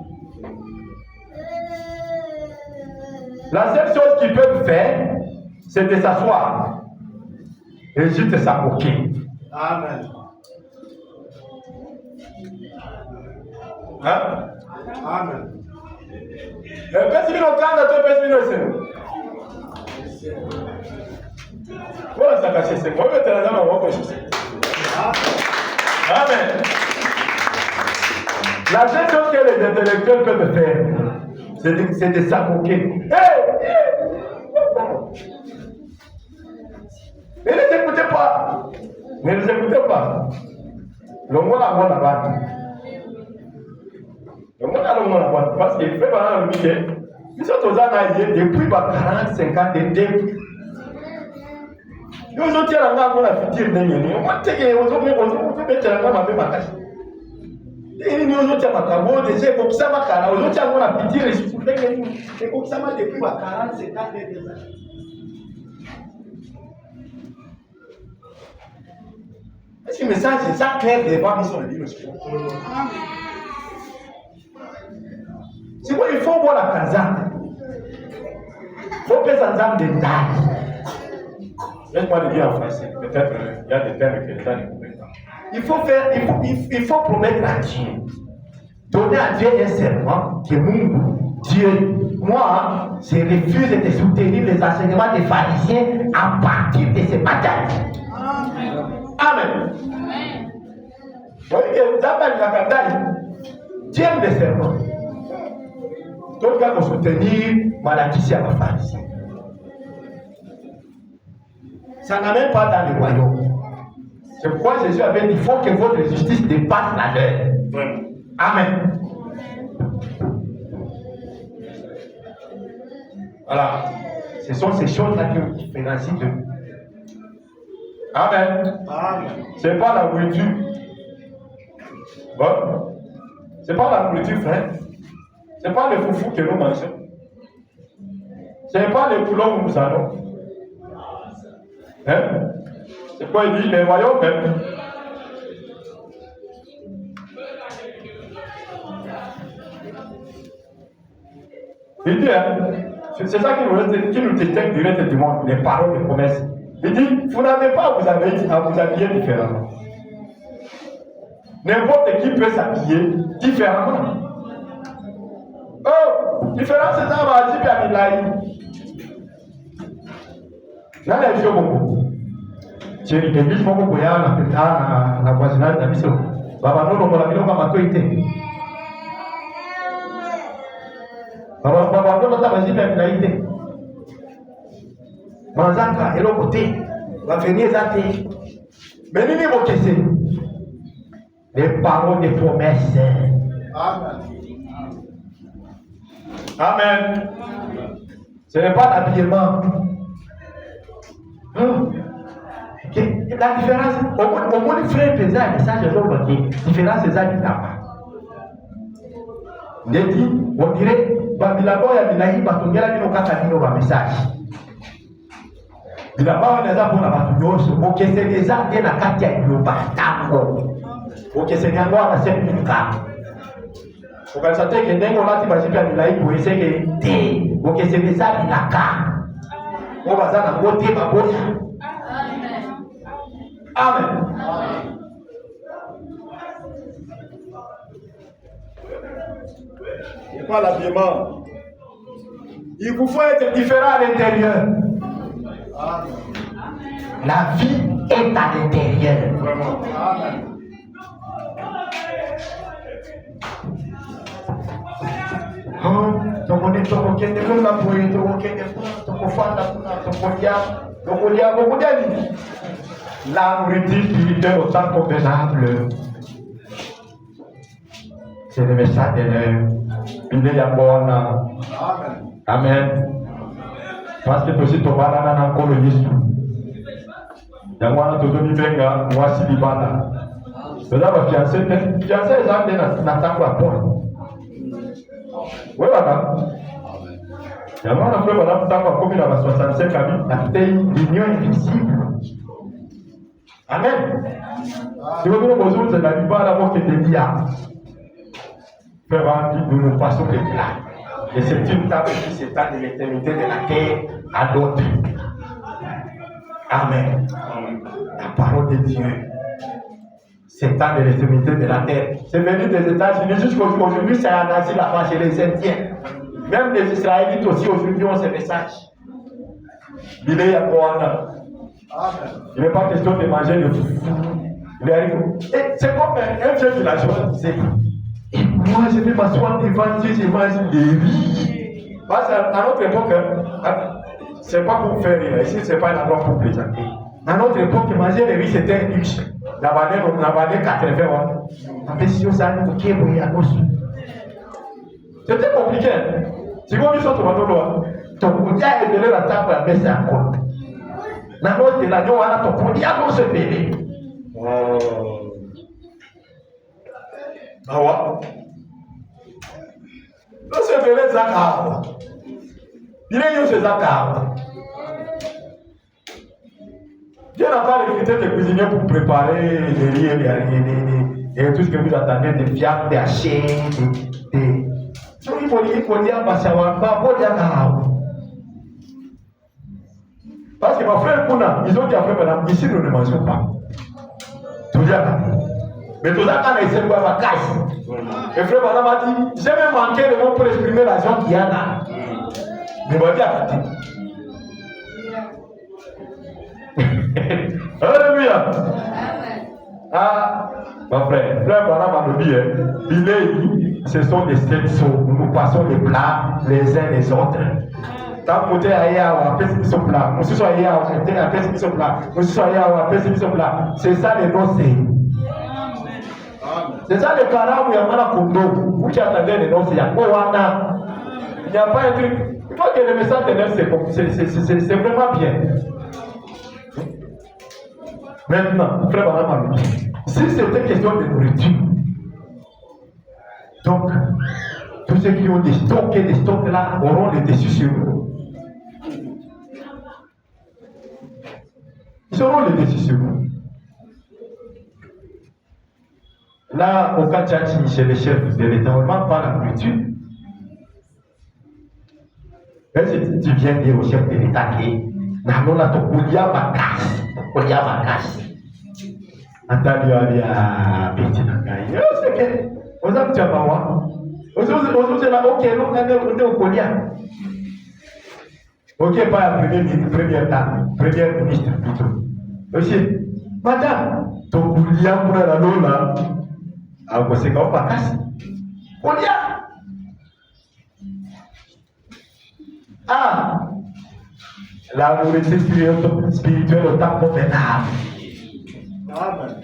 La seule chose qu'ils peuvent faire, c'est de s'asseoir et juste s'approcher. Amen. Hein? Amen. Amen. La seule chose que les intellectuels peuvent faire, c'est de s'approcher. Ne les écoutez pas. Ne les écoutez pas. Le mot là-bas. Parce qu'il fait pendant le week-end, ils sont aux analyses depuis 40, 50 et depuis. Nous autres, on a fait dire des minutes. On va dire qu'on a fait ma cache. Et nous autres, on a fait des comme ça, on a fait dire les comme ça depuis 40, 50 et des années. Est-ce que le message est ça clair devant mission de Dieu? C'est quoi, il faut voir la kazan. Il faut faire ça de taille. Laisse-moi le dire en français. Peut-être il y a des termes que les gens ne comprennent pas. Il faut promettre à Dieu. Donner à Dieu un serment que Dieu, moi, je refuse de soutenir les enseignements des pharisiens à partir de ce matin. Amen. Vous voyez que dans la Kandai, Dieu aime les serments. Donc, il faut soutenir Malachie à ma pharisien. Ça n'amène pas dans le royaume. C'est pourquoi Jésus avait dit il faut que votre justice dépasse la leur. Amen. Voilà. Ce sont ces choses-là qui différencient de nous. Amen. Amen. Ce n'est pas la nourriture. Bon. Ce n'est pas la nourriture, frère. Ce n'est pas le foufou que nous mangeons. Ce n'est pas le boulot où nous allons. Hein? C'est quoi il dit? Les royaumes même. Il dit, hein, c'est ça qui nous distingue du reste du monde, les paroles de promesse. Il dit, vous n'avez pas à vous habiller différemment. N'importe qui peut s'habiller différemment. Oh, différence c'est ça, va dire à Milaï. Là, les vieux beaucoup. J'ai dit, l'église, mon beaucoup, la voisinage de la mission. Baba, nous, on a mis ma autorité. Baba, nous, on a mis ma autorité. Manzaka, et l'autre côté, va venir zate. Mais nous, nous, nous, les paroles des promesses. Amen. Amen. Ce n'est pas l'habillement. La différence, au moins le frère faisait un message de l'homme qui différence c'est ça qui n'a pas. On dit, on dirait, Babilabo ya Bilahi, Batungela, Bino Katanino, un message. Bilabo, on est là pour la Batugnos, ok, c'est des arts de la Katia, le Batango. Ok, c'est bien moi, la scène du cas. Faut qu'elle s'attende que d'un moment, tu vas dire à Bilahi pour essayer de dire, ok, c'est des arts de la Katia. On va s'en côté, ma boya. Amen. Il n'y a pas l'habillement. Il vous faut être différent à l'intérieur. Amen. La vie est à l'intérieur. Vraiment. Amen. La nourriture spirituelle au temps convenable. C'est le message de l'heure. Il est bon. Amen. Amen. Parce que aussi ton banana n'a encore le liste. Yamwana tozoni benga mwasi libala. Toza ba fiancé ezambe na tango ya point. Oui baba. Yamwana kwa bana tango akomi na ba 65 ans na tei l'union invisible. Amen. Si vous voulez besoin de la libala pour que des liens. Frère, nous nous passons les plats. Et c'est une table qui s'étend de l'éternité de la terre à d'autres. Amen. La parole de Dieu s'étend de l'extrémité de la terre. C'est venu des États-Unis jusqu'aujourd'hui, c'est en Asie là-bas chez les Indiens. Même les Israélites aussi aujourd'hui ont ces messages. Il est à quoi? Il n'est pas question de manger de foufou. Il arrive. Et c'est comme un vieux villageois disait. Et moi, je vais m'asseoir devant Dieu, je mange des riz. Parce qu'à notre époque, c'est pas pour faire rire. Ici, c'est pas un endroit pour plaisanter. À notre époque, manger les riz, c'était un luxe. La banane 80. C'était compliqué. Si vous voulez sortir de l'eau, ton poulet a élevé la table à baisser à compte. Dans notre élan, on a ton poulet à non se payer. Ah ouais. Non, c'est vrai, Zakar. Il est où ce Zakar? Dieu n'a pas recruté des cuisiniers pour préparer les riz et tout ce que vous attendez, des viandes, des hachés, des. Il faut dire, parce que mon frère Kuna, ils ont dit après, madame, ici nous ne mangeons pas. Tout bien. Mais tout ça, quand ils se voient ma caisse. Et frère madame a dit, j'ai même manqué le mot pour exprimer la joie qu'il y a là. Mais moi, dis à côté. Alléluia. Ah, mon frère madame a dit, il est, ce sont des stencils. Nous passons les plats les uns les autres. Tant que vous êtes ailleurs, on appelle ce plat. Nous sommes ailleurs, on appelle ce plat. Nous sommes ailleurs, on appelle ce plat. C'est ça les noces. C'est ça le carême où il y a un condo. Vous qui attendez les noces, il y a quoi? Il n'y a pas un truc. Il faut que le message de l'œuvre, c'est vraiment bien. Maintenant, frère madame, si c'était question de nourriture, donc, tous ceux qui ont des stocks là auront le dessus sur vous. Ils auront le dessus sur vous. Là, au Kachach, chez les chefs de l'État, on ne demande pas la nourriture. Mais si tu viens dire au chef de l'État que non, là, ton coulia ma casse. Attends, il y a petit nangai. C'est que, vous avez dit à moi, vous avez là, ok, nous, on est au coulia. Ok, pas la première dame, première ministre plutôt. Aussi, madame, ton coulia pour la lola, ah, c'est comme pas casse. Coulia. Ah, la nourriture spirituelle au temps convenable.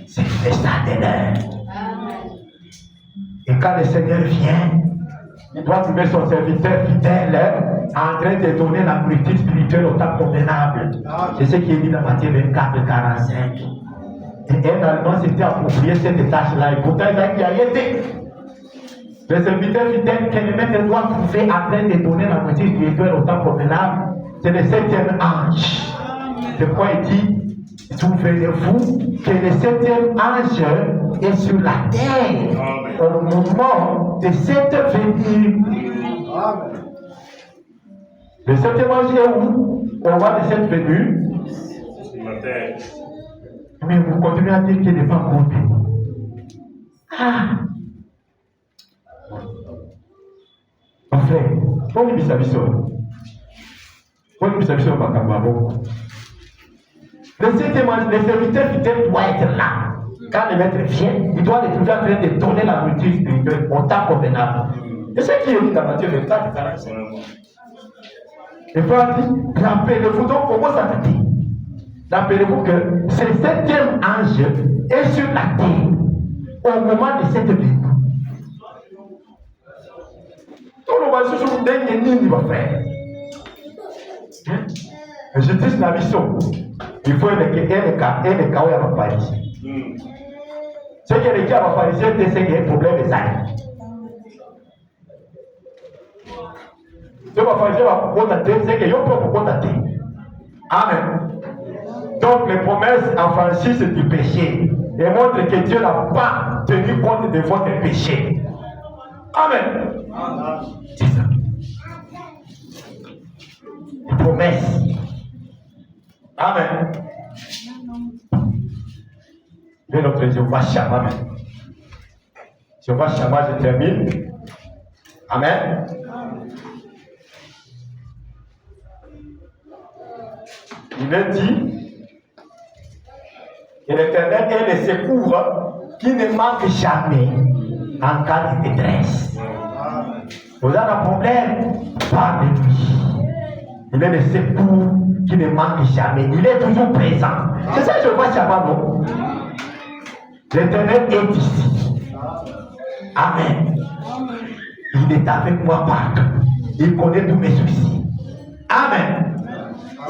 C'est ça de l'heure. Et quand le Seigneur vient, il doit trouver son serviteur fidèle en train de donner la nourriture spirituelle au temps convenable. C'est ce qui est dit dans Matthieu 24, 45. Et un Allemand s'était approprié cette tâche-là. Et pourtant, il a été. Le serviteur fidèle que le maître doit trouver en train de donner la nourriture spirituelle au temps convenable, c'est le 7e ange. C'est pourquoi il dit, souvenez-vous que le 7e ange est sur la terre au moment de cette venue. Le 7e ange est où? Au moment de cette venue. Mais vous continuez à dire qu'il n'est pas compté. Ah! Mon frère, on dit ça, le serviteur fidèle doit être là. Quand le maître vient, il doit le trouver en train de donner la nourriture spirituelle au temps convenable. Et ce qui est dit dans Matthieu 24, 45. Et Frère dit, rappelez-vous donc comment ça te dit. Rappelez-vous que ce 7e ange est sur la terre au moment de cette vie. Tout le monde se souvient d'un ennemi, mon frère. Je dis la mission. Il faut un cas où il y a un pharisien. Ce qui est le cas à pharisien, c'est qu'il y a un problème de ça. Ce que le pharisien va contacter, c'est qu'il y a un problème de contacter. Amen. Donc les promesses affranchissent du péché et montrent que Dieu n'a pas tenu compte de votre péché. Amen. C'est ça. Les promesses. Amen. De notre Jéhovah Shammah. Amen. Jéhovah Shammah, je termine. Amen. Il est dit que l'Éternel est le secours qui ne manque jamais en cas de détresse. Vous avez un problème, pas de lui. Il est le secours qui ne manque jamais. Il est toujours présent. C'est ça que je vois Shammah, non? L'Éternel est ici. Amen. Il est avec moi partout. Il connaît tous mes soucis. Amen.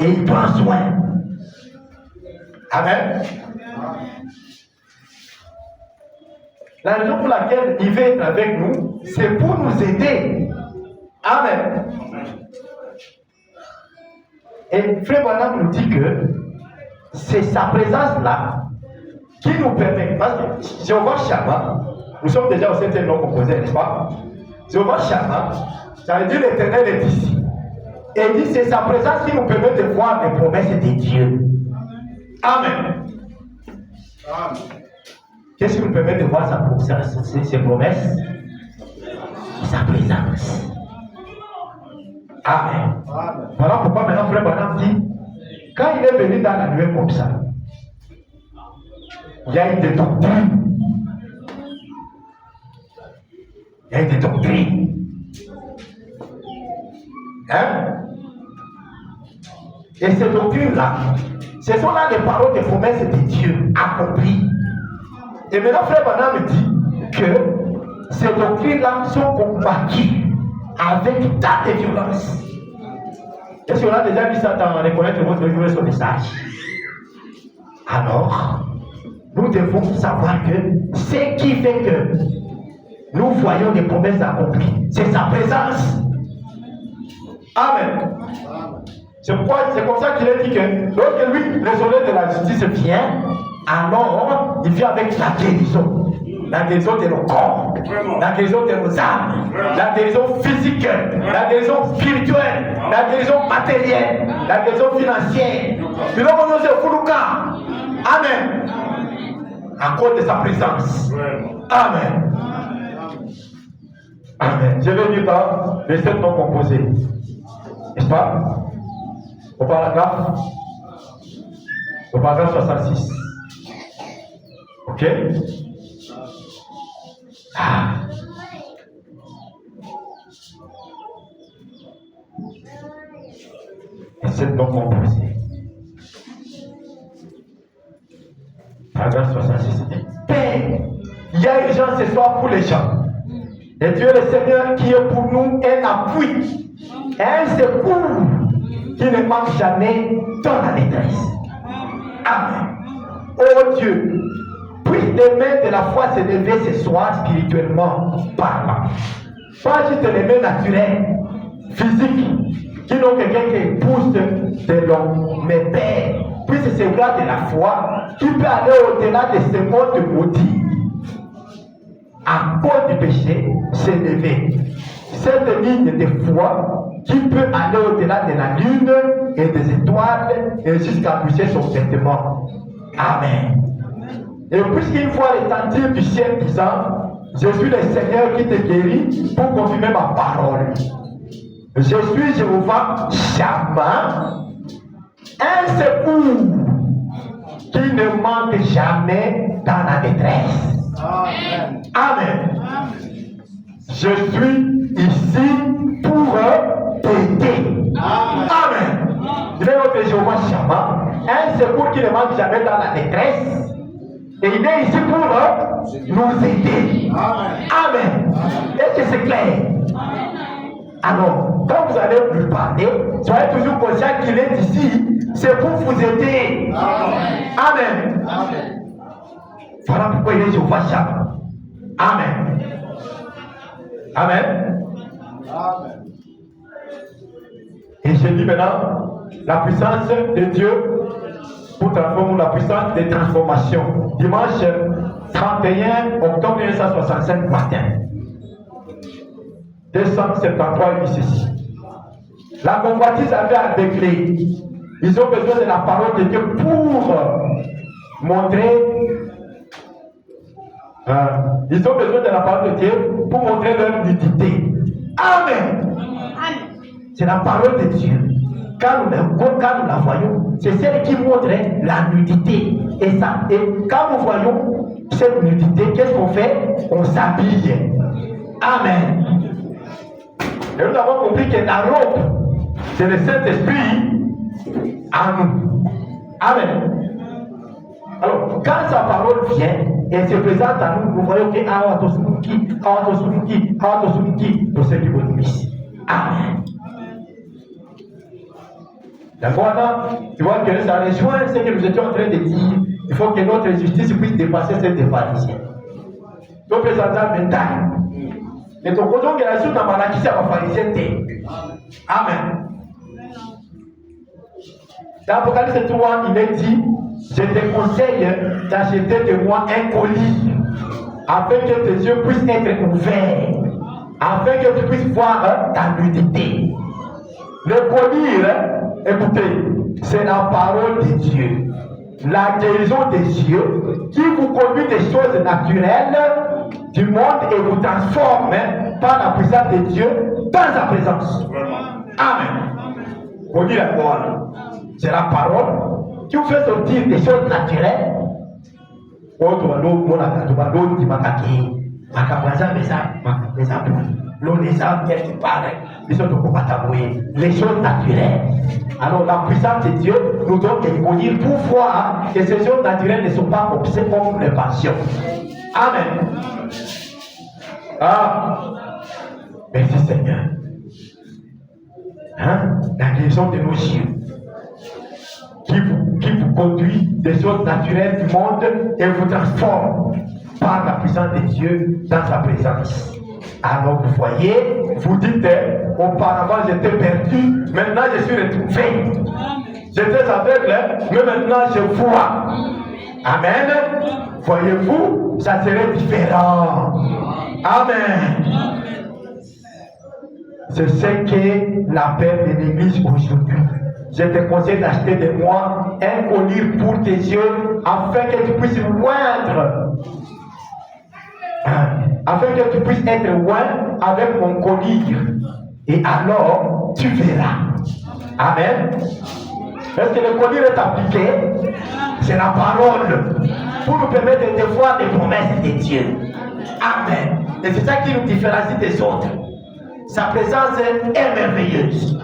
Et il prend soin. Amen. La raison pour laquelle il veut être avec nous, c'est pour nous aider. Amen. Et Frère Branham nous dit que c'est sa présence-là qui nous permet, parce que Jéhovah Shammah, nous sommes déjà au 7e nom composé, n'est-ce pas? Jéhovah Shammah, ça veut dire l'Éternel est ici. Et il dit c'est sa présence qui nous permet de voir les promesses de Dieu. Amen. Amen. Qu'est-ce qui nous permet de voir ses promesses? Sa présence. Amen. Amen. Voilà pourquoi maintenant Frère Branham dit, quand il est venu dans la nuée comme ça, il y a eu des doctrines. Il y a eu des doctrines. Hein? Et ces doctrines-là, ce sont là les paroles des promesses de Dieu accomplies. Et maintenant, Frère Branham me dit que ces doctrines-là sont combattues avec tant de violence. Est-ce qu'on a déjà vu ça dans reconnaître votre jour et son message? Alors, nous devons savoir que ce qui fait que nous voyons les promesses accomplies, c'est sa présence. Amen. C'est comme ça qu'il a dit que lorsque lui, le soleil de la justice vient, alors il vient avec la guérison de nos corps. la guérison de nos âmes, la guérison physique, la guérison spirituelle, la guérison matérielle, la guérison financière. Amen. À cause de sa présence. Amen. Amen. Je vais dire dans les 7 noms composés. N'est-ce pas? Au paragraphe 66. Ok? Ah. Les 7 noms composés. Paragraphe 66. Père, il y a urgence ce soir pour les gens. Et Dieu le Seigneur qui est pour nous un appui, un secours qui ne manque jamais dans la détresse. Amen. Oh Dieu, puisse les mains de la foi se lever ce soir spirituellement parlant. Pas juste les mains naturelles, physiques, qui n'ont que quelques pouces de long, mais Père, puisse se voir de la foi qui peut aller au-delà de ce monde maudit. À cause du péché, s'élever. Cette ligne de foi qui peut aller au-delà de la lune et des étoiles et jusqu'à toucher son vêtement. Amen. Et puisqu'une fois retentir du ciel disant, je suis le Seigneur qui te guérit pour confirmer ma parole. Je suis Jéhovah Shammah, un secours qui ne manque jamais dans la détresse. Amen. Amen. Je suis ici pour t'aider. Amen. Il est notre Jéhovah Shammah, un secours qui ne manque jamais dans la détresse. Et il est ici pour nous aider. Amen. Est-ce que c'est clair? Alors, quand vous allez lui parler, soyez toujours conscient qu'il est ici. C'est pour vous aider. Amen. Voilà pourquoi il est Jéhovah Shammah. Amen. Amen. Et je dis maintenant, la puissance de Dieu pour transformer, la puissance des transformations. Dimanche 31 octobre 1965 matin. 273 il dit ceci. La convoitise avait aveuglé. Ils ont besoin de la parole de Dieu pour montrer. Ils ont besoin de la parole de Dieu pour montrer leur nudité. Amen. C'est la parole de Dieu. Quand nous la voyons, c'est celle qui montre la nudité. Et quand nous voyons cette nudité, qu'est-ce qu'on fait? On s'habille. Amen. Et nous avons compris que la robe, c'est le Saint-Esprit en nous. Amen. Alors, quand sa parole vient et se présente à nous, nous voyons que pour ceux qui vont ici. Amen. D'accord, tu vois que ça rejoint ce que nous étions en train de dire. Il faut que notre justice puisse dépasser cette des pharisiens. Donc, les gens mental. Et donc, on a reçu dans Malachie, c'est un pharisien. Amen. Dans Apocalypse 3, il est dit, je te conseille d'acheter de moi un colis, afin que tes yeux puissent être ouverts, afin que tu puisses voir ta nudité. Le colis, écoutez, c'est la parole de Dieu. La guérison des cieux qui vous conduit des choses naturelles du monde et vous transforme par la puissance de Dieu dans sa présence. Amen. Vous dites la parole. C'est la parole qui vous fait sortir des choses naturelles. Les choses naturelles. Alors la puissance de Dieu nous donne des conduire pour voir que ces choses naturelles ne sont pas obsédées comme les passions. Amen. Merci Seigneur. La guérison de nos yeux qui vous conduit des choses naturelles du monde et vous transforme par la puissance de Dieu dans sa présence. Alors vous voyez, vous dites, auparavant j'étais perdu, maintenant je suis retrouvé. J'étais aveugle, mais maintenant je vois. Amen. Voyez-vous, ça serait différent. Amen. C'est ce que l'appel de l'église aujourd'hui. Je te conseille d'acheter de moi un collier pour tes yeux afin que tu puisses oindre. Afin que tu puisses être oint avec mon collier. Et alors, tu verras. Amen. Est-ce que le collier est appliqué? C'est la parole pour nous permettre de voir les promesses de Dieu. Amen. Et c'est ça qui nous différencie des autres. Sa présence est merveilleuse.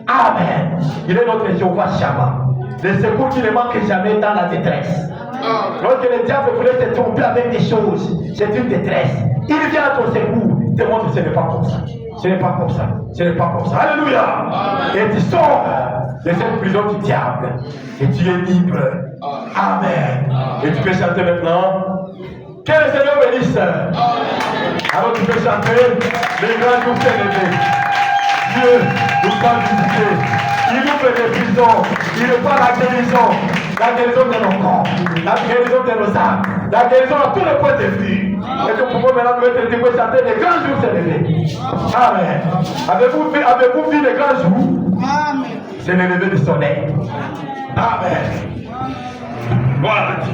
Amen. Il est notre Jéhovah Shammah. Le secours qui ne manque jamais dans la détresse. Lorsque le diable voulait te tromper avec des choses, c'est une détresse. Il vient à ton secours. Il te montre que ce n'est pas comme ça. Ce n'est pas comme ça. Ce n'est pas comme ça. Alléluia. Et tu sors de cette prison du diable. Et tu es libre. Amen. Et tu peux chanter maintenant. Que le Seigneur bénisse. Alors tu peux chanter. Les grands jours s'est levé. Dieu nous a visités. Il ouvre des prisons. Il reprend la guérison de nos corps, la guérison de nos âmes, la guérison à tous les points de vue. Et nous pouvons maintenant nous mettre de chanter les grands jours s'est levé. Amen. Avez-vous vu les grands jours? Amen. C'est le lever du soleil. Amen. Voilà.